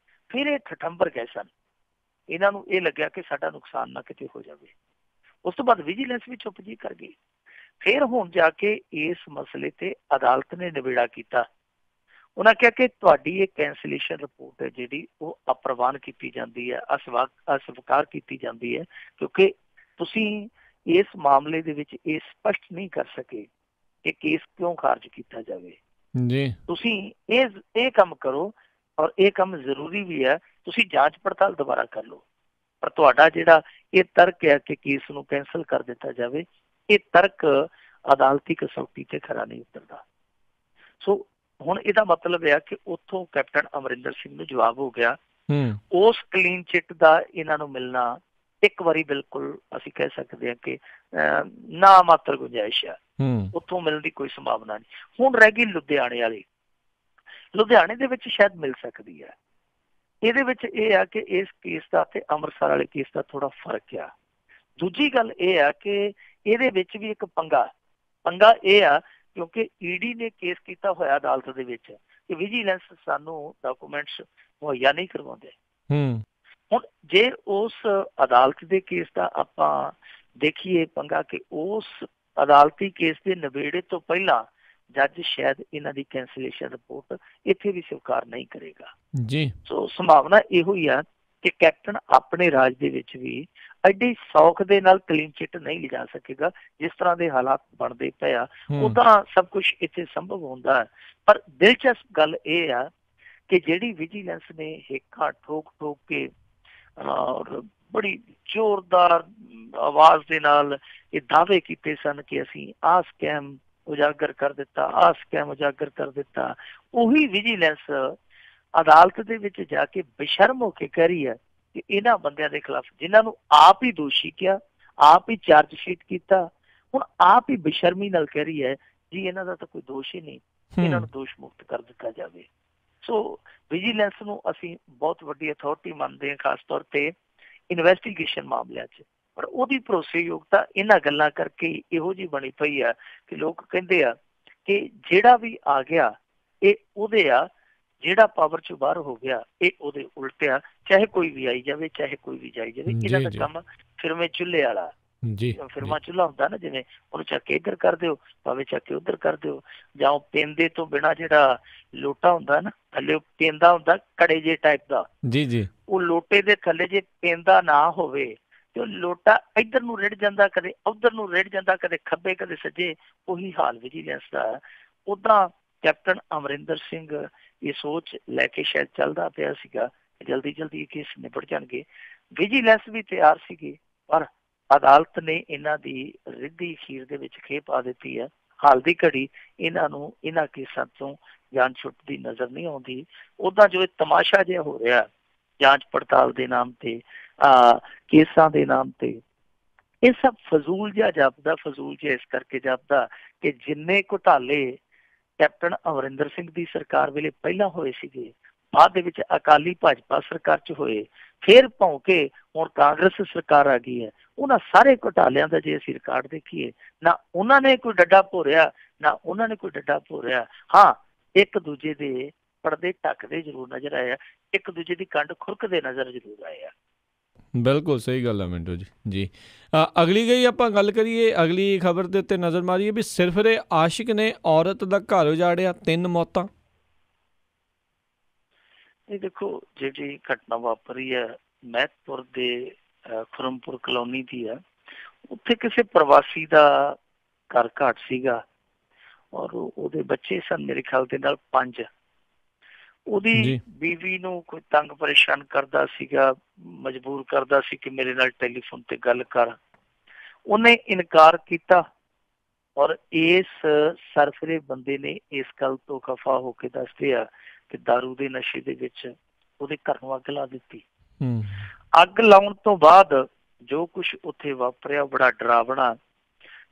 ਫਿਰ ਇਹ ਠਠੰਬਰ ਗਏ ਸਨ, ਇਹਨਾਂ ਨੂੰ ਇਹ ਲੱਗਿਆ ਕਿ ਸਾਡਾ ਨੁਕਸਾਨ ਨਾ ਕਿਤੇ ਹੋ ਜਾਵੇ। ਉਸ ਤੋਂ ਬਾਅਦ ਵਿਜੀਲੈਂਸ ਵੀ ਚੁੱਪ ਜੀ ਕਰ ਗਈ। ਫਿਰ ਹੁਣ ਜਾ ਕੇ ਇਸ ਮਸਲੇ ਤੇ ਅਦਾਲਤ ਨੇ ਨਿਬੇੜਾ ਕੀਤਾ। ਉਹਨਾਂ ਕਿਹਾ ਕਿ ਤੁਹਾਡੀ ਇਹ ਕੈਂਸਲੇਸ਼ਨ ਰਿਪੋਰਟ ਹੈ ਜਿਹੜੀ ਉਹ ਅਪਰਵਾਨ ਕੀਤੀ ਜਾਂਦੀ ਹੈ, ਅਸਵੀਕਾਰ ਕੀਤੀ ਜਾਂਦੀ ਹੈ, ਕਿਉਂਕਿ ਤੁਸੀਂ ਇਸ ਮਾਮਲੇ ਦੇ ਵਿੱਚ ਇਹ ਸਪਸ਼ਟ ਨਹੀਂ ਕਰ ਸਕੇ ਕਿ ਕੇਸ ਕਿਉਂ ਖਾਰਜ ਕੀਤਾ ਜਾਵੇ। ਜੀ ਤੁਸੀਂ ਇਹ ਕੰਮ ਕਰੋ, ਔਰ ਇਹ ਕੰਮ ਜ਼ਰੂਰੀ ਵੀ ਹੈ, ਤੁਸੀਂ ਜਾਂਚ ਪੜਤਾਲ ਦੁਬਾਰਾ ਕਰ ਲਓ। ਪਰ ਤੁਹਾਡਾ ਜਿਹੜਾ ਇਹ ਤਰਕ ਹੈ ਕਿ ਕੇਸ ਨੂੰ ਕੈਂਸਲ ਕਰ ਦਿੱਤਾ ਜਾਵੇ, ਇਹ ਤਰਕ ਅਦਾਲਤੀ ਕਸੌਟੀ ਤੇ ਖਰਾ ਨਹੀਂ ਉਤਰਦਾ। ਸੋ ਹੁਣ ਇਹਦਾ ਮਤਲਬ ਹੈ ਕਿ ਉੱਥੋਂ ਕੈਪਟਨ ਅਮਰਿੰਦਰ ਸਿੰਘ ਨੂੰ ਜਵਾਬ ਹੋ ਗਿਆ। ਉਸ ਕਲੀਨ ਚਿੱਟ ਦਾ ਇਹਨਾਂ ਨੂੰ ਮਿਲਣਾ ਇੱਕ ਵਾਰੀ ਬਿਲਕੁਲ ਅਸੀਂ ਕਹਿ ਸਕਦੇ ਹਾਂ ਕਿ ਨਾ ਮਾਤਰ ਗੁੰਜਾਇਸ਼ ਆ, ਉੱਥੋਂ ਮਿਲਣ ਦੀ ਕੋਈ ਸੰਭਾਵਨਾ ਨਹੀਂ। ਹੁਣ ਰਹਿ ਗਈ ਲੁਧਿਆਣੇ ਵਾਲੀ। ਲੁਧਿਆਣੇ ਦੇ ਵਿੱਚ ਸ਼ਾਇਦ ਮਿਲ ਸਕਦੀ ਹੈ। ਇਹਦੇ ਵਿੱਚ ਇਹ ਆ ਕਿ ਇਸ ਕੇਸ ਦਾ ਤੇ ਅੰਮ੍ਰਿਤਸਰ ਵਾਲੇ ਕੇਸ ਦਾ ਥੋੜਾ ਫਰਕ ਆ। ਦੂਜੀ ਗੱਲ ਇਹ ਆ ਕਿ ਇਹਦੇ ਵਿੱਚ ਵੀ ਇੱਕ ਪੰਗਾ ਇਹ ਆ ਕਿਉਂਕਿ ਈਡੀ ਨੇ ਕੇਸ ਕੀਤਾ ਹੋਇਆ ਅਦਾਲਤ ਦੇ ਵਿੱਚ ਕਿ ਵਿਜੀਲੈਂਸ ਸਾਨੂੰ ਡਾਕੂਮੈਂਟਸ ਮੁਹੱਈਆ ਨਹੀਂ ਕਰਵਾਉਂਦੇ। ਹੁਣ ਜੇ ਉਸ ਅਦਾਲਤ ਦੇ ਕੇਸ ਦਾ ਆਪਾਂ ਦੇਖੀਏ ਪੰਗਾ ਕਿ ਉਸ ਅਦਾਲਤੀ ਕੇਸ ਦੇ ਨਿਬੇੜੇ ਤੋਂ ਪਹਿਲਾਂ ਜੱਜ ਸ਼ਾਇਦ ਇਹਨਾਂ ਦੀ ਕੈਂਸਲੇਸ਼ਨ ਰਿਪੋਰਟ ਇੱਥੇ ਵੀ ਸਵੀਕਾਰ ਨਹੀਂ ਕਰੇਗਾ ਜੀ। ਸੋ ਸੰਭਾਵਨਾ ਇਹੋ ਹੀ ਆ ਕਿ ਕੈਪਟਨ ਆਪਣੇ ਰਾਜ ਦੇ ਵਿੱਚ ਵੀ ਐਡੀ ਸੌਖ ਦੇ ਨਾਲ ਕਲੀਨ ਚਿੱਟ ਨਹੀਂ ਲਿਜਾ ਸਕੇਗਾ। ਜਿਸ ਤਰ੍ਹਾਂ ਦੇ ਹਾਲਾਤ ਬਣਦੇ ਪਏ ਆ ਉਦਾਂ ਸਭ ਕੁਝ ਇੱਥੇ ਸੰਭਵ ਹੁੰਦਾ ਹੈ। ਪਰ ਦਿਲਚਸਪ ਗੱਲ ਇਹ ਆ ਕਿ ਜਿਹੜੀ ਵਿਜੀਲੈਂਸ ਨੇ ਹੇਕਾਂ ਠੋਕ ਕੇ ਔਰ ਬੜੀ ਜ਼ੋਰਦਾਰ ਆਵਾਜ਼ ਦੇ ਨਾਲ ਇਹ ਦਾਅਵੇ ਕੀਤੇ ਸਨ ਕਿ ਅਸੀਂ ਆਹ ਸਕੈਮ ਉਜਾਗਰ ਕਰ ਦਿੱਤਾ, ਆਹ ਸਕੈਮ ਉਜਾਗਰ ਕਰ ਦਿੱਤਾ, ਉਹੀ ਵਿਜੀਲੈਂਸ ਅਦਾਲਤ ਦੇ ਵਿੱਚ ਜਾ ਕੇ ਬੇਸ਼ਰਮ ਹੋ ਕੇ ਕਹਿ ਰਹੀ ਹੈ ਕਿ ਇਹਨਾਂ ਬੰਦਿਆਂ ਦੇ ਖਿਲਾਫ ਜਿਨ੍ਹਾਂ ਨੂੰ ਆਪ ਹੀ ਦੋਸ਼ੀ ਕਿਹਾ, ਆਪ ਹੀ ਚਾਰਜ ਸ਼ੀਟ ਕੀਤਾ, ਹੁਣ ਆਪ ਹੀ ਬੇਸ਼ਰਮੀ ਨਾਲ ਕਹਿ ਰਹੀ ਹੈ ਜੀ ਇਹਨਾਂ ਦਾ ਤਾਂ ਕੋਈ ਦੋਸ਼ ਹੀ ਨਹੀਂ, ਇਹਨਾਂ ਨੂੰ ਦੋਸ਼ ਮੁਕਤ ਕਰ ਦਿੱਤਾ ਜਾਵੇ। ਸੋ ਵਿਜੀਲੈਂਸ ਨੂੰ ਅਸੀਂ ਬਹੁਤ ਵੱਡੀ ਅਥਾਰਟੀ ਮੰਨਦੇ ਹਾਂ, ਖਾਸ ਤੌਰ ਤੇ ਇਨਵੈਸਟੀਗੇਸ਼ਨ ਮਾਮਲਿਆਂ 'ਚ, ਪਰ ਉਹਦੀ ਭਰੋਸੇਯੋਗਤਾ ਇਹਨਾਂ ਗੱਲਾਂ ਕਰਕੇ ਇਹੋ ਜਿਹੀ ਬਣੀ ਪਈ ਆ ਕਿ ਲੋਕ ਕਹਿੰਦੇ ਆ ਕਿ ਜਿਹੜਾ ਵੀ ਆ ਗਿਆ ਇਹ ਉਹਦੇ ਆ, ਜਿਹੜਾ ਪਾਵਰ ਚੋਂ ਬਾਹਰ ਹੋ ਗਿਆ ਇਹ ਉਹਦੇ ਉਲਟ ਆ, ਚਾਹੇ ਕੋਈ ਵੀ ਆਈ ਜਾਵੇ ਚਾਹੇ ਕੋਈ ਵੀ ਜਾਈ ਜਾਵੇ। ਇਹਨਾਂ ਦਾ ਕੰਮ ਫਿਰਮੇ ਚੁੱਲ੍ਹੇ ਵਾਲਾ ਫਿਰਮਾ ਚੁੱਲ੍ਹਾ ਹੁੰਦਾ ਨਾ, ਜਿਵੇਂ ਉਹਨੂੰ ਚੱਕ ਕੇ ਇੱਧਰ ਕਰ ਦਿਓ, ਭਾਵੇਂ ਚੱਕ ਕੇ ਉੱਧਰ ਕਰ ਦਿਓ, ਜਾਂ ਉਹ ਪੇਂਦੇ ਤੋਂ ਬਿਨਾਂ ਜਿਹੜਾ ਲੋਟਾ ਹੁੰਦਾ ਨਾ ਥੱਲੇ ਉਹ ਪੇਂਦਾ ਹੁੰਦਾ ਕੜੇ ਜੇ ਟਾਈਪ ਦਾ, ਉਹ ਲੋਟੇ ਦੇ ਥੱਲੇ ਜੇ ਪੇਂਦਾ ਨਾ ਹੋਵੇ ਤੇ ਉਹ ਲੋਟਾ ਇੱਧਰ ਨੂੰ ਰਿੜ ਜਾਂਦਾ, ਕਦੇ ਉੱਧਰ ਨੂੰ ਰਿੜ ਜਾਂਦਾ, ਕਦੇ ਖੱਬੇ ਕਦੇ ਸੱਜੇ। ਉਹੀ ਹਾਲ ਵਿਜੀਲੈਂਸ ਦਾ। ਉੱਦਾਂ ਕੈਪਟਨ ਅਮਰਿੰਦਰ ਸਿੰਘ ਇਹ ਸੋਚ ਲੈ ਕੇ ਸ਼ਾਇਦ ਚੱਲਦਾ ਪਿਆ ਸੀਗਾ ਜਲਦੀ ਇਹ ਕੇਸ ਨਿਬੜ ਜਾਣਗੇ। ਵਿਜੀਲੈਂਸ ਵੀ ਤਿਆਰ ਸੀਗੀ, ਪਰ ਅਦਾਲਤ ਨੇ ਇਹਨਾਂ ਦੀ ਰਿੱਧੀ ਅਖੀਰ ਦੇ ਵਿੱਚ ਖੇਪ ਪਾ ਦਿੱਤੀ ਹੈ। ਹਾਲ ਦੀ ਘੜੀ ਇਹਨਾਂ ਨੂੰ ਇਹਨਾਂ ਕੇਸਾਂ ਤੋਂ ਜਾਨ ਛੁੱਟਦੀ ਨਜ਼ਰ ਨਹੀਂ ਆਉਂਦੀ। ਉੱਦਾਂ ਜੋ ਇਹ ਤਮਾਸ਼ਾ ਜਿਹਾ ਹੋ ਰਿਹਾ ਜਾਂਚ ਪੜਤਾਲ ਦੇ ਨਾਮ ਤੇ, ਕੇਸਾਂ ਦੇ ਨਾਮ ਤੇ, ਇਹ ਸਭ ਫਜ਼ੂਲ ਜਿਹਾ ਜਾਪਦਾ। ਫਜ਼ੂਲ ਜਿਹਾ ਇਸ ਕਰਕੇ ਜਾਪਦਾ ਕਿ ਜਿੰਨੇ ਘੁਟਾਲੇ ਕੈਪਟਨ ਅਮਰਿੰਦਰ ਸਿੰਘ ਦੀ ਸਰਕਾਰ ਵੇਲੇ ਪਹਿਲਾਂ ਹੋਏ ਸੀਗੇ, ਬਾਅਦ ਦੇ ਵਿੱਚ ਅਕਾਲੀ ਭਾਜਪਾ ਸਰਕਾਰ 'ਚ ਹੋਏ, ਫਿਰ ਭੌਂ ਕੇ ਹੁਣ ਕਾਂਗਰਸ ਸਰਕਾਰ ਆ ਗਈ ਹੈ, ਉਹਨਾਂ ਸਾਰੇ ਘੁਟਾਲਿਆਂ ਦਾ ਜੇ ਅਸੀਂ ਰਿਕਾਰਡ ਦੇਖੀਏ, ਨਾ ਉਹਨਾਂ ਨੇ ਕੋਈ ਡੱਡਾ ਭੋਰਿਆ, ਨਾ ਉਹਨਾਂ ਨੇ ਕੋਈ ਡੱਡਾ ਭੋਰਿਆ। ਹਾਂ, ਇੱਕ ਦੂਜੇ ਦੇ ਪਰਦੇ ਢੱਕਦੇ ਜ਼ਰੂਰ ਨਜ਼ਰ ਆਏ ਆ, ਇੱਕ ਦੂਜੇ ਦੀ ਕੰਡ ਖੁਰਕਦੇ ਨਜ਼ਰ ਜ਼ਰੂਰ ਆਏ ਆ। ਬਿਲਕੁਲ ਸਹੀ ਗੱਲ ਹੈ ਮਿੰਟੂ ਜੀ। ਅਗਲੀ ਗਈ ਆਪਾਂ ਗੱਲ ਕਰੀਏ, ਅਗਲੀ ਖਬਰ ਦੇ ਉੱਤੇ ਨਜ਼ਰ ਮਾਰੀਏ ਵੀ ਸਿਰਫਿਰੇ ਆਸ਼ਿਕ ਨੇ ਔਰਤ ਦਾ ਘਰ ਉਜਾੜਿਆ, 3 ਮੌਤਾਂ। ਇਹ ਦੇਖੋ ਜਿਹੜੀ ਘਟਨਾ ਵਾਪਰੀ ਹੈ ਮਹਿਤਪੁਰ ਦੇ ਖੁਰਮਪੁਰ ਕਲੋਨੀ ਦੀ ਹੈ। ਉੱਥੇ ਕਿਸੇ ਪ੍ਰਵਾਸੀ ਦਾ ਘਰ ਘਾਟ ਸੀਗਾ ਔਰ ਉਹਦੇ ਬੱਚੇ ਸਨ ਮੇਰੇ ਖਿਆਲ ਦੇ ਨਾਲ 5। ਉਹਦੀ ਬੀਵੀ ਨੂੰ ਕੋਈ ਤੰਗ ਪਰੇਸ਼ਾਨ ਕਰਦਾ ਸੀਗਾ, ਮਜਬੂਰ ਕਰਦਾ ਸੀ ਕਿ ਮੇਰੇ ਨਾਲ ਟੈਲੀਫੋਨ ਤੇ ਗੱਲ ਕਰ। ਉਹਨੇ ਇਨਕਾਰ ਕੀਤਾ ਔਰ ਇਸ ਸਰਫਰੇ ਬੰਦੇ ਨੇ ਇਸ ਗੱਲ ਤੋਂ ਖਫਾ ਹੋ ਕੇ ਦੱਸਦੇ ਆ ਕਿ ਦਾਰੂ ਦੇ ਨਸ਼ੇ ਦੇ ਵਿੱਚ ਉਹਦੇ ਘਰ ਨੂੰ ਅੱਗ ਲਾ ਦਿੱਤੀ। ਅੱਗ ਲਾਉਣ ਤੋਂ ਬਾਅਦ ਜੋ ਕੁਛ ਉੱਥੇ ਵਾਪਰਿਆ ਬੜਾ ਡਰਾਵਣਾ,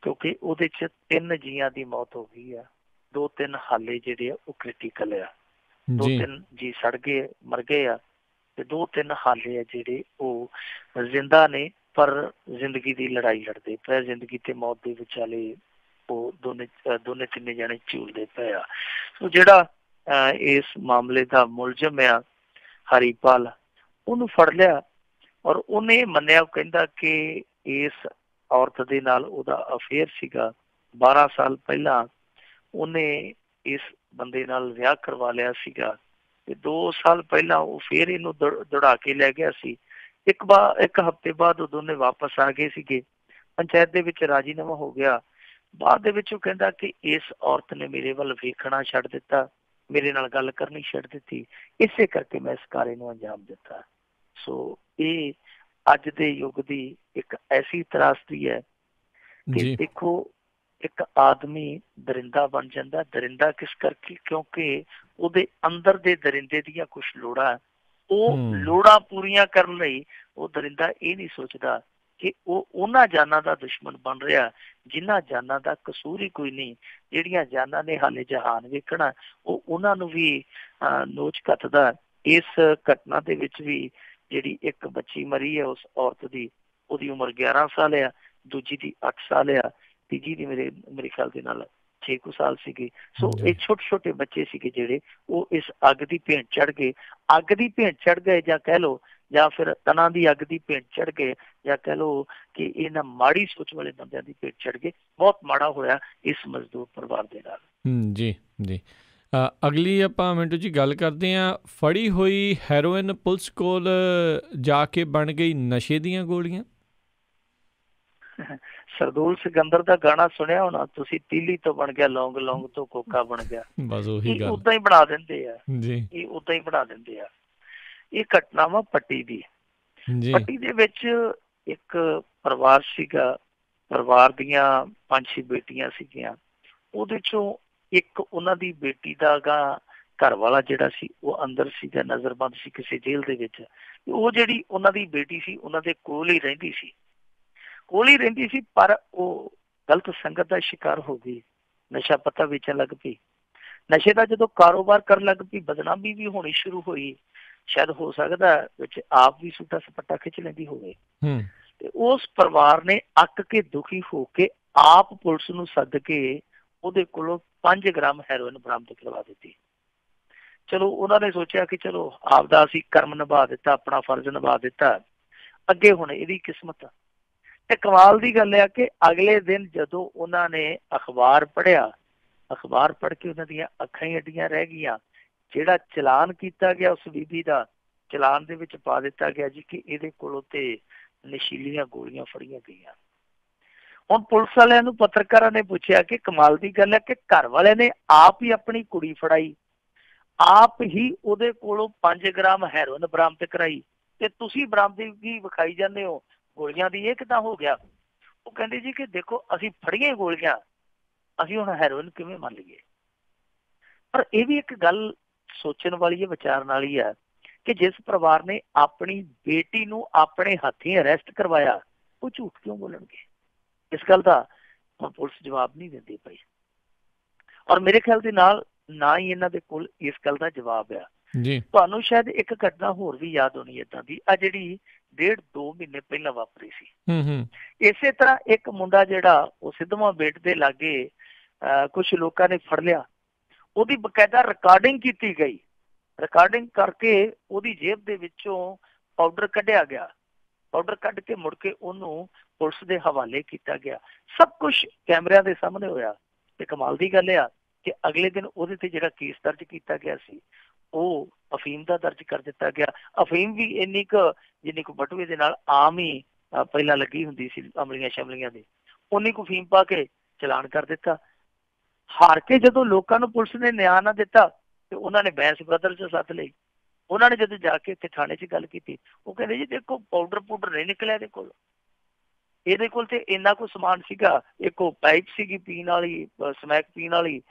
ਕਿਉਂਕਿ ਉਹਦੇ 'ਚ 3 ਜੀਆਂ ਦੀ ਮੌਤ ਹੋ ਗਈ ਆ, 2-3 ਹਾਲੇ ਜਿਹੜੇ ਆ ਉਹ ਕ੍ਰਿਟੀਕਲ ਆ, 2-3 ਜੀ ਸੜ ਗਏ ਮਰ ਗਏ ਆ, ਤੇ 2-3 ਹਾਲੇ ਆ ਜਿਹੜੇ ਉਹ ਜ਼ਿੰਦਾ ਨੇ, ਪਰ ਜ਼ਿੰਦਗੀ ਦੀ ਲੜਾਈ ਲੜਦੇ ਪਏ, ਜ਼ਿੰਦਗੀ ਤੇ ਮੌਤ ਦੇ ਵਿਚਾਲੇ ਉਹ ਦੋਨੇ ਤਿੰਨੇ ਜਾਣੇ ਝੂਲਦੇ ਪਏ ਆ। ਸੋ ਜਿਹੜਾ ਇਸ ਮਾਮਲੇ ਦਾ ਮੁਲਜ਼ਮ ਆ ਹਰੀਪਾਲ, ਉਹਨੂੰ ਫੜ ਲਿਆ ਔਰ ਉਹਨੇ ਮੰਨਿਆ, ਉਹ ਕਹਿੰਦਾ ਕਿ ਇਸ ਔਰਤ ਦੇ ਨਾਲ ਉਹਦਾ ਅਫੇਅਰ ਸੀਗਾ। 12 ਸਾਲ ਪਹਿਲਾਂ ਉਹਨੇ ਇਸ ਬੰਦੇ ਨਾਲ ਵਿਆਹ ਕਰਵਾ ਲਿਆ ਸੀਗਾ ਤੇ 2 ਸਾਲ ਪਹਿਲਾਂ ਉਹ ਫੇਰ ਇਹਨੂੰ ਦੌੜਾ ਕੇ ਲੈ ਗਿਆ ਸੀ। ਇੱਕ ਹਫ਼ਤੇ ਬਾਅਦ ਉਹ ਦੋਨੇ ਵਾਪਸ ਆ ਗਏ ਸੀਗੇ। ਪੰਚਾਇਤ ਦੇ ਵਿੱਚ ਰਾਜੀਨਾਮਾ ਹੋ ਗਿਆ। ਬਾਅਦ ਦੇ ਵਿੱਚ ਉਹ ਕਹਿੰਦਾ ਕਿ ਇਸ ਔਰਤ ਨੇ ਮੇਰੇ ਵੱਲ ਵੇਖਣਾ ਛੱਡ ਦਿੱਤਾ, ਮੇਰੇ ਨਾਲ ਗੱਲ ਕਰਨੀ ਛੱਡ ਦਿੱਤੀ, ਇਸੇ ਕਰਕੇ ਮੈਂ ਇਸ ਕਾਰੇ ਨੂੰ ਅੰਜਾਮ ਦਿੱਤਾ। ਸੋ ਇਹ ਅੱਜ ਦੇ ਯੁੱਗ ਦੀ ਇੱਕ ਐਸੀ ਤਰਾਸਦੀ ਹੈ ਕਿ ਦੇਖੋ, ਇੱਕ ਆਦਮੀ ਦਰਿੰਦਾ ਬਣ ਜਾਂਦਾ। ਦਰਿੰਦਾ ਕਿਸ ਕਰਕੇ? ਕਿਉਂਕਿ ਉਹਦੇ ਅੰਦਰ ਦੇ ਦਰਿੰਦੇ ਦੀਆਂ ਕੁਛ ਲੋੜਾਂ, ਉਹ ਲੋੜਾਂ ਪੂਰੀਆਂ ਕਰਨ ਲਈ ਉਹ ਦਰਿੰਦਾ ਇਹ ਨਹੀਂ ਸੋਚਦਾ ਕਿ ਉਹ ਉਹਨਾਂ ਜਾਨਾਂ ਦਾ ਦੁਸ਼ਮਣ ਬਣ ਰਿਹਾ ਜਿਨ੍ਹਾਂ ਜਾਨਾਂ ਦਾ ਕਸੂਰ ਹੀ ਕੋਈ ਨਹੀਂ, ਜਿਹੜੀਆਂ ਜਾਨਾਂ ਨੇ ਹਾਲੇ ਜਹਾਨ ਵੇਖਣਾ, ਉਹ ਉਹਨਾਂ ਨੂੰ ਵੀ ਨੋਚ ਕੱਤਦਾ। ਇਸ ਘਟਨਾ ਦੇ ਵਿੱਚ ਵੀ ਜਿਹੜੀ ਇੱਕ ਬੱਚੀ ਮਰੀ ਹੈ ਉਸ ਔਰਤ ਦੀ, ਉਹਦੀ ਉਮਰ 11 ਸਾਲ ਆ, ਦੂਜੀ ਦੀ 8 ਸਾਲ ਆ, ਤੀਜੀ ਦੀ ਮੇਰੇ ਖਿਆਲ ਦੇ ਨਾਲ 6 ਕੁ ਸਾਲ ਸੀਗੇ। ਸੋ ਇਹ ਛੋਟੇ ਛੋਟੇ ਬੱਚੇ ਸੀਗੇ ਜਿਹੜੇ ਉਹ ਇਸ ਅੱਗ ਦੀ ਭੇਂਟ ਚੜ੍ਹ ਗਏ। ਅੱਗ ਦੀ ਭੇਂਟ ਚੜ੍ਹ ਗਏ ਜਾਂ ਕਹਿ ਲਓ, ਜਾਂ ਫਿਰ ਤਨਾਂ ਦੀ ਅੱਗ ਦੀ ਭੇਂਟ ਚੜ੍ਹ ਗਏ, ਜਾਂ ਕਹਿ ਲਓ ਕਿ ਇਹਨਾਂ ਮਾੜੀ ਸੋਚ ਵਾਲੇ ਬੰਦਿਆਂ ਦੀ ਭੇਂਟ ਚੜ੍ਹ ਗਏ। ਬਹੁਤ ਮਾੜਾ ਹੋਇਆ ਇਸ ਮਜ਼ਦੂਰ ਪਰਿਵਾਰ ਦੇ ਨਾਲ। ਜੀ ਜੀ। ਅਗਲੀ ਆਪਾਂ ਮਿੰਟੂ ਜੀ ਗੱਲ ਕਰਦੇ ਹਾਂ। ਫੜੀ ਹੋਈ ਹੈਰੋਇਨ ਪੁਲਿਸ ਕੋਲ ਜਾ ਕੇ ਬਣ ਗਈ ਨਸ਼ੇ ਦੀਆਂ ਗੋਲੀਆਂ। ਸਰਦੂਲ ਸਿਕੰਦਰ ਦਾ ਗਾਣਾ ਸੁਣਿਆ ਹੋਣਾ ਤੁਸੀਂ, ਤੀਲੀ ਤੋਂ ਬਣ ਗਿਆ ਲੌਂਗ, ਲੌਂਗ ਤੋਂ ਕੋਕਾ ਬਣ ਗਿਆ। ਬਸ ਉਹੀ ਗੱਲ, ਉਦਾਂ ਹੀ ਬਣਾ ਦਿੰਦੇ ਆ ਜੀ, ਇਹ ਉਦਾਂ ਹੀ ਬਣਾ ਦਿੰਦੇ ਆ। ਇਹ ਘਟਨਾ ਵਾ ਪੱਟੀ ਦੀ। ਪੱਟੀ ਦੇ ਵਿੱਚ ਇੱਕ ਪਰਿਵਾਰ ਸੀਗਾ, ਪਰਿਵਾਰ ਦੀਆਂ 5-6 ਬੇਟੀਆਂ ਸੀਗੀਆਂ। ਉਹਦੇ ਚੋਂ ਇੱਕ ਉਹਨਾਂ ਦੀ ਬੇਟੀ ਦਾ ਘਰ ਵਾਲਾ ਜਿਹੜਾ ਸੀ ਉਹ ਅੰਦਰ ਸੀਗਾ, ਨਜ਼ਰਬੰਦ ਸੀ ਕਿਸੇ ਜੇਲ੍ਹ ਦੇ ਵਿੱਚ। ਉਹ ਜਿਹੜੀ ਉਹਨਾਂ ਦੀ ਬੇਟੀ ਸੀ ਉਹਨਾਂ ਦੇ ਕੋਲ ਹੀ ਰਹਿੰਦੀ ਸੀ, ਪਰ ਉਹ ਗਲਤ ਸੰਗਤ ਦਾ ਸ਼ਿਕਾਰ ਹੋ ਗਈ, ਨਸ਼ਾ ਪੱਤਾ ਵੇਚਣ ਲੱਗ ਪਈ। ਨਸ਼ੇ ਦਾ ਜਦੋਂ ਕਾਰੋਬਾਰ ਕਰਨ ਲੱਗ ਪਈ, ਬਦਨਾਮੀ ਵੀ ਹੋਣੀ ਸ਼ੁਰੂ ਹੋਈ। ਸ਼ਾਇਦ ਹੋ ਸਕਦਾ ਵਿੱਚ ਆਪ ਵੀ ਸੂਟਾ ਸਪੱਟਾ ਖਿੱਚ ਲੈਂਦੀ ਹੋਵੇ। ਤੇ ਉਸ ਪਰਿਵਾਰ ਨੇ ਅੱਕ ਕੇ ਦੁਖੀ ਹੋ ਕੇ ਆਪ ਪੁਲਿਸ ਨੂੰ ਸੱਦ ਕੇ ਉਹਦੇ ਕੋਲੋਂ 5 ਗ੍ਰਾਮ ਹੈਰੋਇਨ ਬਰਾਮਦ ਕਰਵਾ ਦਿੱਤੀ। ਚਲੋ ਉਹਨਾਂ ਨੇ ਸੋਚਿਆ ਕਿ ਚਲੋ ਆਪਦਾ ਅਸੀਂ ਕਰਮ ਨਿਭਾ ਦਿੱਤਾ, ਆਪਣਾ ਫਰਜ਼ ਨਿਭਾ ਦਿੱਤਾ, ਅੱਗੇ ਹੁਣ ਇਹਦੀ ਕਿਸਮਤ। ਤੇ ਕਮਾਲ ਦੀ ਗੱਲ ਆ ਕਿ ਅਗਲੇ ਦਿਨ ਜਦੋਂ ਉਹਨਾਂ ਨੇ ਅਖਬਾਰ ਪੜ੍ਹਿਆ, ਅਖਬਾਰ ਪੜ੍ਹ ਕੇ ਉਹਨਾਂ ਦੀਆਂ ਅੱਖਾਂ ਹੀ ਅੱਡੀਆਂ ਰਹਿ ਗਈਆਂ। ਜਿਹੜਾ ਚਲਾਨ ਕੀਤਾ ਗਿਆ ਉਸ ਬੀਬੀ ਦਾ, ਚਲਾਨ ਦੇ ਵਿੱਚ ਪਾ ਦਿੱਤਾ ਗਿਆ ਜੀ ਕਿ ਇਹਦੇ ਕੋਲੋਂ ਤੇ ਨਸ਼ੀਲੀਆਂ ਗੋਲੀਆਂ ਫੜੀਆਂ ਗਈਆਂ। ਹੁਣ ਪੁਲਿਸ ਵਾਲਿਆਂ ਨੂੰ ਪੱਤਰਕਾਰਾਂ ਨੇ ਪੁੱਛਿਆ ਕਿ ਕਮਾਲ ਦੀ ਗੱਲ ਹੈ ਕਿ ਘਰ ਵਾਲੇ ਨੇ ਆਪ ਹੀ ਆਪਣੀ ਕੁੜੀ ਫੜਾਈ, ਆਪ ਹੀ ਉਹਦੇ ਕੋਲੋਂ 5 ਗ੍ਰਾਮ ਹੈਰੋਇਨ ਬਰਾਮਦ ਕਰਾਈ, ਤੇ ਤੁਸੀਂ ਬਰਾਮਦਗੀ ਵਿਖਾਈ ਜਾਂਦੇ ਹੋ ਗੋਲੀਆਂ ਦੀ, ਇਹ ਕਿੱਦਾਂ ਹੋ ਗਿਆ? ਉਹ ਕਹਿੰਦੇ ਜੀ ਕਿ ਦੇਖੋ ਅਸੀਂ ਫੜੀਆਂ ਗੋਲੀਆਂ, ਅਸੀਂ ਹੁਣ ਹੈਰੋਇਨ ਕਿਵੇਂ ਮੰਨ ਲਈਏ? ਪਰ ਇਹ ਵੀ ਇੱਕ ਗੱਲ ਸੋਚਣ ਵਾਲੀ ਹੈ, ਵਿਚਾਰਨ ਵਾਲੀ ਹੈ ਕਿ ਜਿਸ ਪਰਿਵਾਰ ਨੇ ਆਪਣੀ ਬੇਟੀ ਨੂੰ ਆਪਣੇ ਹੱਥੀਂ ਅਰੈਸਟ ਕਰਵਾਇਆ, ਉਹ ਝੂਠ ਕਿਉਂ ਬੋਲਣਗੇ? ਇਸ ਗੱਲ ਦਾ ਪੁਲਿਸ ਜਵਾਬ ਨਹੀਂ ਦਿੰਦੀ ਪਈ, ਔਰ ਮੇਰੇ ਖਿਆਲ ਦੇ ਨਾਲ ਨਾ ਹੀ ਇਹਨਾਂ ਦੇ ਕੋਲ ਇਸ ਗੱਲ ਦਾ ਜਵਾਬ ਆ। ਤੁਹਾਨੂੰ ਸ਼ਾਇਦ ਇੱਕ ਘਟਨਾ ਹੋਰ ਵੀ ਯਾਦ ਹੋਣੀ ਏਦਾਂ ਦੀ, ਆ ਜਿਹੜੀ 1.5-2 ਮਹੀਨੇ ਪਹਿਲਾਂ ਵਾਪਰੀ ਸੀ। ਇਸੇ ਤਰ੍ਹਾਂ ਇੱਕ ਮੁੰਡਾ ਜਿਹੜਾ ਉਹ ਸਿੱਧਵਾਂ ਬੇਟ ਦੇ ਲਾਗੇ ਕੁਛ ਲੋਕਾਂ ਨੇ ਫੜ ਲਿਆ, ਉਹਦੀ ਬਕਾਇਦਾ ਰਿਕਾਰਡਿੰਗ ਕੀਤੀ ਗਈ। ਰਿਕਾਰਡਿੰਗ ਕਰਕੇ ਉਹਦੀ ਜੇਬ ਦੇ ਵਿੱਚੋਂ ਪਾਊਡਰ ਕੱਢਿਆ ਗਿਆ, ਪਾਊਡਰ ਕੱਢ ਕੇ ਮੁੜ ਕੇ ਉਹਨੂੰ ਪੁਲਿਸ ਦੇ ਹਵਾਲੇ ਕੀਤਾ ਗਿਆ। ਸਭ ਕੁਛ ਕੈਮਰਿਆਂ ਦੇ ਸਾਹਮਣੇ ਹੋਇਆ। ਤੇ ਕਮਾਲ ਦੀ ਗੱਲ ਆ ਕਿ ਅਗਲੇ ਦਿਨ ਉਹਦੇ ਤੇ ਜਿਹੜਾ ਕੇਸ ਦਰਜ ਕੀਤਾ ਗਿਆ ਸੀ ਉਹ ਅਫੀਮ ਦਾ ਦਰਜ ਕਰ ਦਿੱਤਾ ਗਿਆ। ਅਫੀਮ ਵੀ ਇੰਨੀ ਕੁ ਜਿੰਨੀ ਕੁ ਬਟੂਏ ਦੇ ਨਾਲ ਆਮ ਹੀ ਪਹਿਲਾਂ ਲੱਗੀ ਹੁੰਦੀ ਸੀ ਅਮਲੀਆਂ ਸ਼ਮਲੀਆਂ ਦੀ, ਉਨੀ ਕੁ ਅਫੀਮ ਪਾ ਕੇ ਚਲਾਨ ਕਰ ਦਿੱਤਾ। ਹਾਰ ਕੇ ਜਦੋਂ ਲੋਕਾਂ ਨੂੰ ਪੁਲਿਸ ਨੇ ਨਿਆਂ ਨਾ ਦਿੱਤਾ ਤੇ ਉਹਨਾਂ ਨੇ ਬੈਂਸ ਬ੍ਰਦਰਜ਼ ਸੱਦ ਲਈ। ਉਹਨਾਂ ਨੇ ਜਦੋਂ ਜਾ ਕੇ ਇੱਥੇ ਥਾਣੇ 'ਚ ਗੱਲ ਕੀਤੀ, ਉਹ ਕਹਿੰਦੇ ਜੀ ਦੇਖੋ ਪਾਊਡਰ ਪੂਡਰ ਨਹੀਂ ਨਿਕਲਿਆ ਇਹਦੇ ਕੋਲ, ਇਹਦੇ ਕੋਲ ਤੇ ਇੰਨਾ ਕੁ ਸਮਾਨ ਸੀਗਾ। ਇੱਕ ਉਹ ਪਾਈਪ ਸੀਗੀ ਪੀਣ ਵਾਲੀ, ਸਮੈਕ ਪੀਣ ਵਾਲੀ,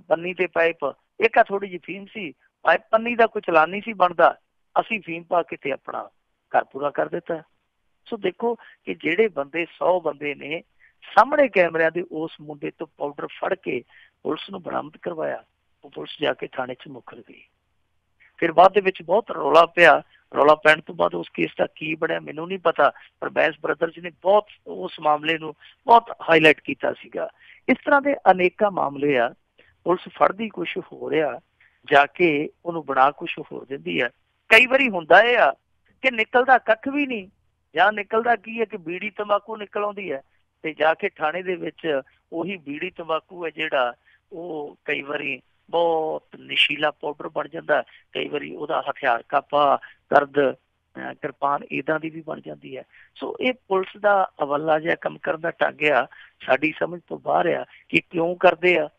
ਪੰਨੀ ਤੇ ਪਾਈਪ, ਇੱਕ ਆ ਥੋੜੀ ਜਿਹੀ ਫੀਮ ਸੀ। ਪਾਈਪ ਪੰਨੀ ਦਾ ਕੋਈ ਚਲਾਨ ਨਹੀਂ ਸੀ ਬਣਦਾ, ਅਸੀਂ ਫੀਮ ਪਾ ਕੇ ਤੇ ਆਪਣਾ ਘਰ ਪੂਰਾ ਕਰ ਦਿੱਤਾ। ਸੋ ਦੇਖੋ ਕਿ ਜਿਹੜੇ ਬੰਦੇ 100 ਬੰਦੇ ਨੇ ਸਾਹਮਣੇ ਕੈਮਰਿਆਂ ਦੇ ਉਸ ਮੁੰਡੇ ਤੋਂ ਪਾਊਡਰ ਫੜ ਕੇ ਪੁਲਿਸ ਨੂੰ ਬਰਾਮਦ ਕਰਵਾਇਆ, ਉਹ ਪੁਲਿਸ ਜਾ ਕੇ ਥਾਣੇ 'ਚ ਮੁੱਕਰ ਗਈ। ਫਿਰ ਬਾਅਦ ਦੇ ਵਿੱਚ ਬਹੁਤ ਰੌਲਾ ਪਿਆ। ਰੌਲਾ ਪੈਣ ਤੋਂ ਬਾਅਦ ਉਸ ਕੇਸ ਦਾ ਕੀ ਬਣਿਆ ਮੈਨੂੰ ਨਹੀਂ ਪਤਾ, ਪਰ ਬੈਂਸ ਬ੍ਰਦਰਜ਼ ਨੇ ਬਹੁਤ ਉਸ ਮਾਮਲੇ ਨੂੰ ਬਹੁਤ ਹਾਈਲਾਈਟ ਕੀਤਾ ਸੀਗਾ। ਇਸ ਤਰ੍ਹਾਂ ਦੇ ਅਨੇਕਾਂ ਮਾਮਲੇ ਆ। ਪੁਲਿਸ ਫੜਦੀ ਕੁਛ ਹੋ ਰਿਹਾ, ਜਾ ਕੇ ਉਹਨੂੰ ਬਣਾ ਕੁਛ ਹੋਰ ਦਿੰਦੀ ਆ। ਕਈ ਵਾਰੀ ਹੁੰਦਾ ਇਹ ਆ ਕਿ ਨਿਕਲਦਾ ਕੱਖ ਵੀ ਨਹੀਂ, ਜਾਂ ਨਿਕਲਦਾ ਕੀ ਹੈ ਕਿ ਬੀੜੀ ਤੰਬਾਕੂ ਨਿਕਲ ਆਉਂਦੀ ਹੈ, ਤੇ ਜਾ ਕੇ ਥਾਣੇ ਦੇ ਵਿੱਚ ਉਹੀ ਬੀੜੀ ਤੰਬਾਕੂ ਹੈ ਜਿਹੜਾ ਉਹ ਕਈ ਵਾਰੀ ਬਹੁਤ ਨਸ਼ੀਲਾ ਪਾਊਡਰ ਬਣ ਜਾਂਦਾ, ਕਈ ਵਾਰੀ ਉਹਦਾ ਹਥਿਆਰ ਕਾਪਾ, ਕਰਦ, ਕਿਰਪਾਨ ਇੱਦਾਂ ਦੀ ਵੀ ਬਣ ਜਾਂਦੀ ਹੈ। ਸੋ ਇਹ ਪੁਲਿਸ ਦਾ ਅਵੱਲਾ ਜਿਹਾ ਕੰਮ ਕਰਨ ਦਾ ਢੰਗ ਆ, ਸਾਡੀ ਸਮਝ ਤੋਂ ਬਾਹਰ ਆ। ਕਿ ਕਿਉਂ ਕਰਦੇ ਆ?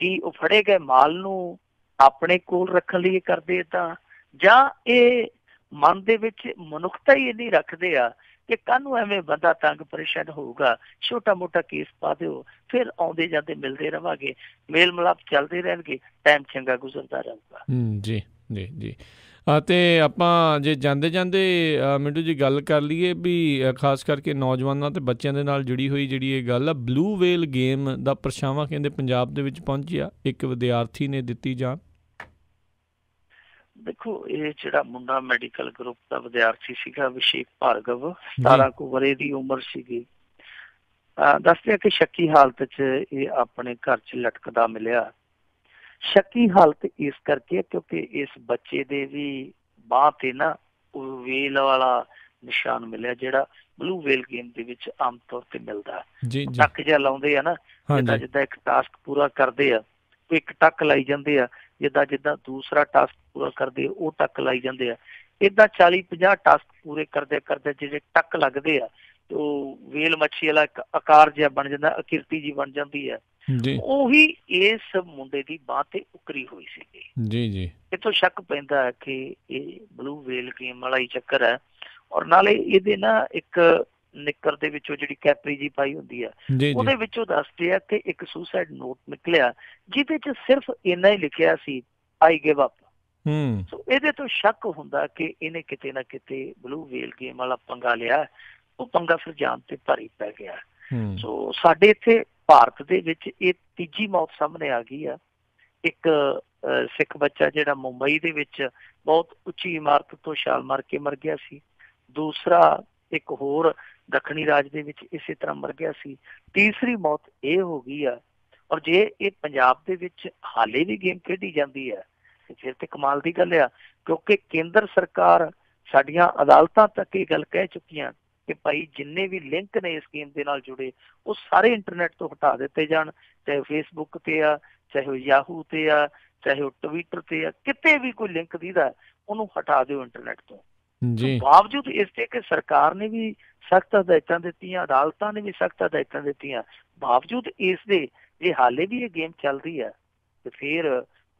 ਕਿ ਉਹ ਫੜੇ ਗਏ ਮਾਲ ਨੂੰ ਆਪਣੇ ਕੋਲ ਰੱਖਣ ਲਈ ਕਰਦੇ ਤਾਂ, ਜਾਂ ਇਹ ਮਨ ਦੇ ਵਿੱਚ ਮਨੁੱਖਤਾ ਹੀ ਇੰਨੀ ਰੱਖਦੇ ਆ ਕਿ ਕੱਲ੍ਹ ਨੂੰ ਐਵੇਂ ਬੰਦਾ ਤੰਗ ਪਰੇਸ਼ਾਨ ਹੋਊਗਾ, ਛੋਟਾ ਮੋਟਾ ਕੇਸ ਪਾ ਦਿਓ, ਫਿਰ ਆਉਂਦੇ ਜਾਂਦੇ ਮਿਲਦੇ ਰਵਾਂਗੇ, ਮੇਲ ਮਿਲਾਪ ਚੱਲਦੇ ਰਹਿਣਗੇ, ਟਾਈਮ ਚੰਗਾ ਗੁਜ਼ਰਦਾ ਰਹੂਗਾ। ਜੀ ਜੀ ਜੀ। ਅਤੇ ਆਪਾਂ ਜੇ ਜਾਂਦੇ ਜਾਂਦੇ ਮਿੰਟੂ ਜੀ ਗੱਲ ਕਰ ਲਈਏ ਵੀ ਖਾਸ ਕਰਕੇ ਨੌਜਵਾਨਾਂ ਅਤੇ ਬੱਚਿਆਂ ਦੇ ਨਾਲ ਜੁੜੀ ਹੋਈ ਜਿਹੜੀ ਇਹ ਗੱਲ ਆ, ਬਲੂ ਵੇਲ ਗੇਮ ਦਾ ਪਰਛਾਵਾਂ ਕਹਿੰਦੇ ਪੰਜਾਬ ਦੇ ਵਿੱਚ ਪਹੁੰਚਿਆ, ਇੱਕ ਵਿਦਿਆਰਥੀ ਨੇ ਦਿੱਤੀ ਜਾਨ। ਦੇਖੋ ਇਹ ਜਿਹੜਾ ਮੁੰਡਾ ਮੈਡੀਕਲ ਗਰੁੱਪ ਦਾ ਵਿਦਿਆਰਥੀ ਸੀਗਾ, ਅਭਿਸ਼ੇਕ ਭਾਰਗਵ, 17 ਕੁ ਵਰ੍ਹੇ ਦੀ ਉਮਰ ਸੀਗੀ। ਦੱਸਦੇ ਕਿ ਸ਼ੱਕੀ ਹਾਲਤ 'ਚ ਇਹ ਆਪਣੇ ਘਰ 'ਚ ਲਟਕਦਾ ਮਿਲਿਆ। ਸ਼ੱਕੀ ਹਾਲਤ ਇਸ ਕਰਕੇ ਕਿਉਂਕਿ ਇਸ ਬੱਚੇ ਦੇ ਵੀ ਬਾਂਹ ਤੇ ਨਾ ਉਹ ਵੇਲ ਵਾਲਾ ਨਿਸ਼ਾਨ ਮਿਲਿਆ, ਜਿਹੜਾ ਬਲੂ ਵੇਲ ਗੇਮ ਦੇ ਵਿੱਚ ਆਮ ਤੌਰ ਤੇ ਮਿਲਦਾ। ਟੱਕ ਜਿਹਾ ਲਾਉਂਦੇ ਆ ਨਾ, ਜਿੱਦਾਂ ਜਿੱਦਾਂ ਇੱਕ ਟਾਸਕ ਪੂਰਾ ਕਰਦੇ ਆ ਇੱਕ ਟੱਕ ਲਾਈ ਜਾਂਦੇ ਆ, ਜਿੱਦਾਂ ਜਿੱਦਾਂ ਦੂਸਰਾ ਟਾਸਕ ਪੂਰਾ ਕਰਦੇ ਉਹ ਟੱਕ ਲਾਈ ਜਾਂਦੇ ਆ। ਏਦਾਂ 40-50 ਟਾਸਕ ਪੂਰੇ ਕਰਦੇ ਕਰਦੇ ਜਿਹੜੇ ਟੱਕ ਲੱਗਦੇ ਆ ਤੇ ਉਹ ਵੇਲ ਮੱਛੀ ਵਾਲਾ ਇੱਕ ਆਕਾਰ ਜਿਹਾ ਬਣ ਜਾਂਦਾ, ਆਕਿਰਤੀ ਜੀ ਬਣ ਜਾਂਦੀ ਹੈ। ਉਹੀ ਇਸ ਮੁੰਡੇ ਦੀ ਬਾਂਹ ਤੇ ਉਕਰੀ ਹੋਈ ਸੀਗੀ। ਜੀ ਜੀ, ਇੱਥੋਂ ਸ਼ੱਕ ਪੈਂਦਾ ਹੈ ਕਿ ਇਹ ਬਲੂ ਵੇਲ ਗੇਮ ਵਾਲਾ ਹੀ ਚੱਕਰ ਹੈ। ਔਰ ਨਾਲੇ ਇਹਦੇ ਨਾ ਇੱਕ ਨਿੱਕਰ ਦੇ ਵਿੱਚੋਂ ਜਿਹੜੀ ਕੈਪਰੀ ਜੀ ਪਾਈ ਹੁੰਦੀ ਆ, ਉਹਦੇ ਵਿੱਚੋਂ ਦੱਸਦੇ ਆ ਕਿ ਇੱਕ ਸੁਸਾਈਡ ਨੋਟ ਨਿਕਲਿਆ ਜਿਹਦੇ ਚ ਸਿਰਫ ਇੰਨਾ ਹੀ ਲਿਖਿਆ ਸੀ, ਆਈ ਗਿਵ ਅਪ। ਸੋ ਇਹਦੇ ਤੋਂ ਸ਼ੱਕ ਹੁੰਦਾ ਕਿ ਇਹਨੇ ਕਿਤੇ ਨਾ ਕਿਤੇ ਬਲੂ ਵੇਲ ਗੇਮ ਵਾਲਾ ਪੰਗਾ ਲਿਆ। ਉਹ ਪੰਗਾ ਫਿਰ ਜਾਨ ਤੇ ਭਾਰੀ ਪੈ ਗਿਆ। ਸੋ ਸਾਡੇ ਇੱਥੇ ਭਾਰਤ ਦੇ ਵਿੱਚ ਇਹ ਤੀਜੀ ਮੌਤ ਸਾਹਮਣੇ ਆ ਗਈ ਆ। ਇੱਕ ਸਿੱਖ ਬੱਚਾ ਜਿਹੜਾ ਮੁੰਬਈ ਦੇ ਵਿੱਚ ਬਹੁਤ ਉੱਚੀ ਇਮਾਰਤ ਤੋਂ ਛਾਲ ਮਾਰ ਕੇ ਮਰ ਗਿਆ ਸੀ। ਦੂਸਰਾ ਇੱਕ ਹੋਰ ਦੱਖਣੀ ਰਾਜ ਦੇ ਵਿੱਚ ਇਸੇ ਤਰ੍ਹਾਂ ਮਰ ਗਿਆ ਸੀ। ਤੀਸਰੀ ਮੌਤ ਇਹ ਹੋ ਗਈ ਆ। ਔਰ ਜੇ ਇਹ ਪੰਜਾਬ ਦੇ ਵਿੱਚ ਹਾਲੇ ਵੀ ਗੇਮ ਖੇਡੀ ਜਾਂਦੀ ਹੈ ਫਿਰ ਤੇ ਕਮਾਲ ਦੀ ਗੱਲ ਆ, ਕਿਉਂਕਿ ਕੇਂਦਰ ਸਰਕਾਰ ਸਾਡੀਆਂ ਅਦਾਲਤਾਂ ਤੱਕ ਇਹ ਗੱਲ ਕਹਿ ਚੁੱਕੀਆਂ ਕਿ ਭਾਈ ਜਿੰਨੇ ਵੀ ਲਿੰਕ ਨੇ ਇਸ ਗੇਮ ਦੇ ਨਾਲ ਜੁੜੇ ਉਹ ਸਾਰੇ ਇੰਟਰਨੈਟ ਤੋਂ ਹਟਾ ਦਿੱਤੇ ਜਾਣ, ਚਾਹੇ ਫੇਸਬੁੱਕ ਤੇ ਆ, ਚਾਹੇ ਉਹ ਯਾਹੂ ਤੇ ਆ, ਚਾਹੇ ਉਹ ਟਵਿੱਟਰ ਤੇ ਆ, ਕਿਤੇ ਵੀ ਕੋਈ ਲਿੰਕ ਦੀਦਾ ਉਹਨੂੰ ਹਟਾ ਦਿਓ ਇੰਟਰਨੈਟ ਤੋਂ। ਬਾਵਜੂਦ ਇਸ ਤੇ ਕਿ ਸਰਕਾਰ ਨੇ ਵੀ ਸਖਤ ਹਦਾਇਤਾਂ ਦਿੱਤੀਆਂ, ਅਦਾਲਤਾਂ ਨੇ ਵੀ ਸਖਤ ਹਦਾਇਤਾਂ ਦਿੱਤੀਆਂ, ਬਾਵਜੂਦ ਇਸ ਦੇ ਜੇ ਹਾਲੇ ਵੀ ਇਹ ਗੇਮ ਚੱਲਦੀ ਹੈ ਤੇ ਫਿਰ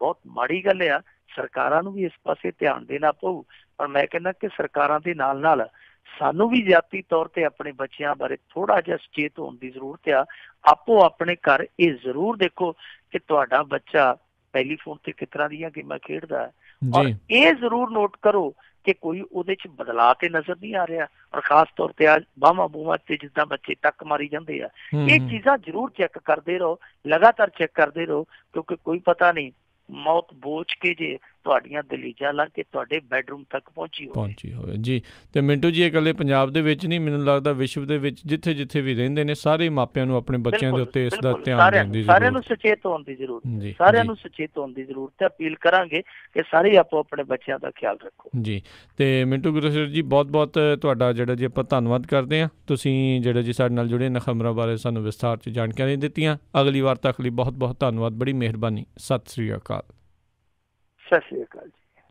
ਬਹੁਤ ਮਾੜੀ ਗੱਲ ਆ। ਸਰਕਾਰਾਂ ਨੂੰ ਵੀ ਇਸ ਪਾਸੇ ਧਿਆਨ ਦੇਣਾ ਪਊ। ਪਰ ਮੈਂ ਕਹਿੰਦਾ ਕਿ ਸਰਕਾਰਾਂ ਦੇ ਨਾਲ ਨਾਲ ਸਾਨੂੰ ਵੀ ਜ਼ਿਆਤੀ ਤੌਰ ਤੇ ਆਪਣੇ ਬੱਚਿਆਂ ਬਾਰੇ ਥੋੜਾ ਜਿਹਾ ਸੁਚੇਤ ਹੋਣ ਦੀ ਜ਼ਰੂਰਤ ਆ। ਆਪੋ ਆਪਣੇ ਘਰ ਇਹ ਜ਼ਰੂਰ ਦੇਖੋ ਕਿ ਤੁਹਾਡਾ ਬੱਚਾ ਟੈਲੀਫੋਨ ਤੇ ਕਿਸ ਤਰ੍ਹਾਂ ਦੀਆਂ ਗੇਮਾਂ ਖੇਡਦਾ ਹੈ, ਔਰ ਇਹ ਜ਼ਰੂਰ ਨੋਟ ਕਰੋ ਕਿ ਕੋਈ ਉਹਦੇ ਚ ਬਦਲਾਅ ਤੇ ਨਜ਼ਰ ਨਹੀਂ ਆ ਰਿਹਾ। ਔਰ ਖਾਸ ਤੌਰ ਤੇ ਅੱਜ ਬਾਹਾਂ ਬੂਹਾਂ ਤੇ ਜਿੱਦਾਂ ਬੱਚੇ ਟੱਕ ਮਾਰੀ ਜਾਂਦੇ ਆ, ਇਹ ਚੀਜ਼ਾਂ ਜ਼ਰੂਰ ਚੈੱਕ ਕਰਦੇ ਰਹੋ, ਲਗਾਤਾਰ ਚੈੱਕ ਕਰਦੇ ਰਹੋ, ਕਿਉਂਕਿ ਕੋਈ ਪਤਾ ਨਹੀਂ ਮੌਤ ਬੋਝ ਕੇ ਜੇ ਤੁਹਾਡੀਆਂ ਦਲੀਜਾਂ ਲੰਘ ਕੇ ਤੁਹਾਡੇ ਬੈਡਰੂਮ ਤੱਕ ਪਹੁੰਚੀ ਹੋਵੇ। ਜੀ ਤੇ ਮਿੰਟੂ ਜੀ, ਇਕੱਲੇ ਪੰਜਾਬ ਦੇ ਵਿੱਚ ਨਹੀਂ, ਮੈਨੂੰ ਲੱਗਦਾ ਵਿਸ਼ਵ ਦੇ ਵਿੱਚ ਜਿੱਥੇ ਜਿੱਥੇ ਵੀ ਰਹਿੰਦੇ ਨੇ ਸਾਰੇ ਮਾਪਿਆਂ ਨੂੰ ਆਪਣੇ ਬੱਚਿਆਂ ਦੇ ਉੱਤੇ ਇਸ ਦਾ ਧਿਆਨ ਦੇਣ ਦੀ ਜ਼ਰੂਰਤ, ਸਾਰਿਆਂ ਨੂੰ ਸੁਚੇਤ ਹੋਣ ਦੀ ਜ਼ਰੂਰਤ, ਸਾਰਿਆਂ ਨੂੰ ਸੁਚੇਤ ਹੋਣ ਦੀ ਜ਼ਰੂਰਤ ਹੈ। ਅਪੀਲ ਕਰਾਂਗੇ ਕਿ ਸਾਰੇ ਆਪੋ ਆਪਣੇ ਬੱਚਿਆਂ ਦਾ ਖਿਆਲ ਰੱਖੋ। ਜੀ ਤੇ ਮਿੰਟੂ ਗੁਰਸਰ ਜੀ, ਬਹੁਤ ਬਹੁਤ ਤੁਹਾਡਾ ਜਿਹੜਾ ਜੀ ਆਪਾਂ ਧੰਨਵਾਦ ਕਰਦੇ ਹਾਂ। ਤੁਸੀਂ ਜਿਹੜਾ ਜੀ ਸਾਡੇ ਨਾਲ ਜੁੜੇ ਇਹਨਾਂ ਖਬਰਾਂ ਬਾਰੇ ਸਾਨੂੰ ਵਿਸਥਾਰ 'ਚ ਜਾਣਕਾਰੀ ਦਿੱਤੀਆਂ। ਅਗਲੀ ਵਾਰ ਤੱਕ ਲਈ ਬਹੁਤ ਬਹੁਤ ਧੰਨਵਾਦ, ਬੜੀ ਮਿਹਰਬਾਨੀ। ਸਤਿ ਸ੍ਰੀ ਅਕਾਲ। ਸਤਿ ਸ੍ਰੀ ਅਕਾਲ ਜੀ।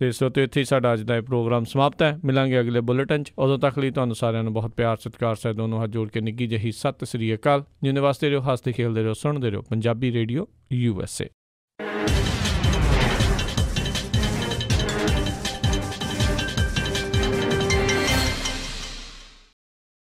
ਤੇ ਸੋ ਤੇ ਇੱਥੇ ਹੀ ਸਾਡਾ ਅੱਜ ਦਾ ਇਹ ਪ੍ਰੋਗਰਾਮ ਸਮਾਪਤ ਹੈ। ਮਿਲਾਂਗੇ ਅਗਲੇ ਬੁਲੇਟਿਨ 'ਚ। ਉਦੋਂ ਤੱਕ ਲਈ ਤੁਹਾਨੂੰ ਸਾਰਿਆਂ ਨੂੰ ਬਹੁਤ ਪਿਆਰ ਸਤਿਕਾਰ ਸਹਿਤ ਦੋਨੋਂ ਹੱਥ ਜੋੜ ਕੇ ਨਿੱਘੀ ਜਿਹੀ ਸਤਿ ਸ੍ਰੀ ਅਕਾਲ। ਜਿੰਨੇ ਵਾਸਤੇ ਰਹੋ, ਹੱਸਦੇ ਖੇਲਦੇ ਰਹੋ, ਸੁਣਦੇ ਰਹੋ ਪੰਜਾਬੀ ਰੇਡੀਓ USA।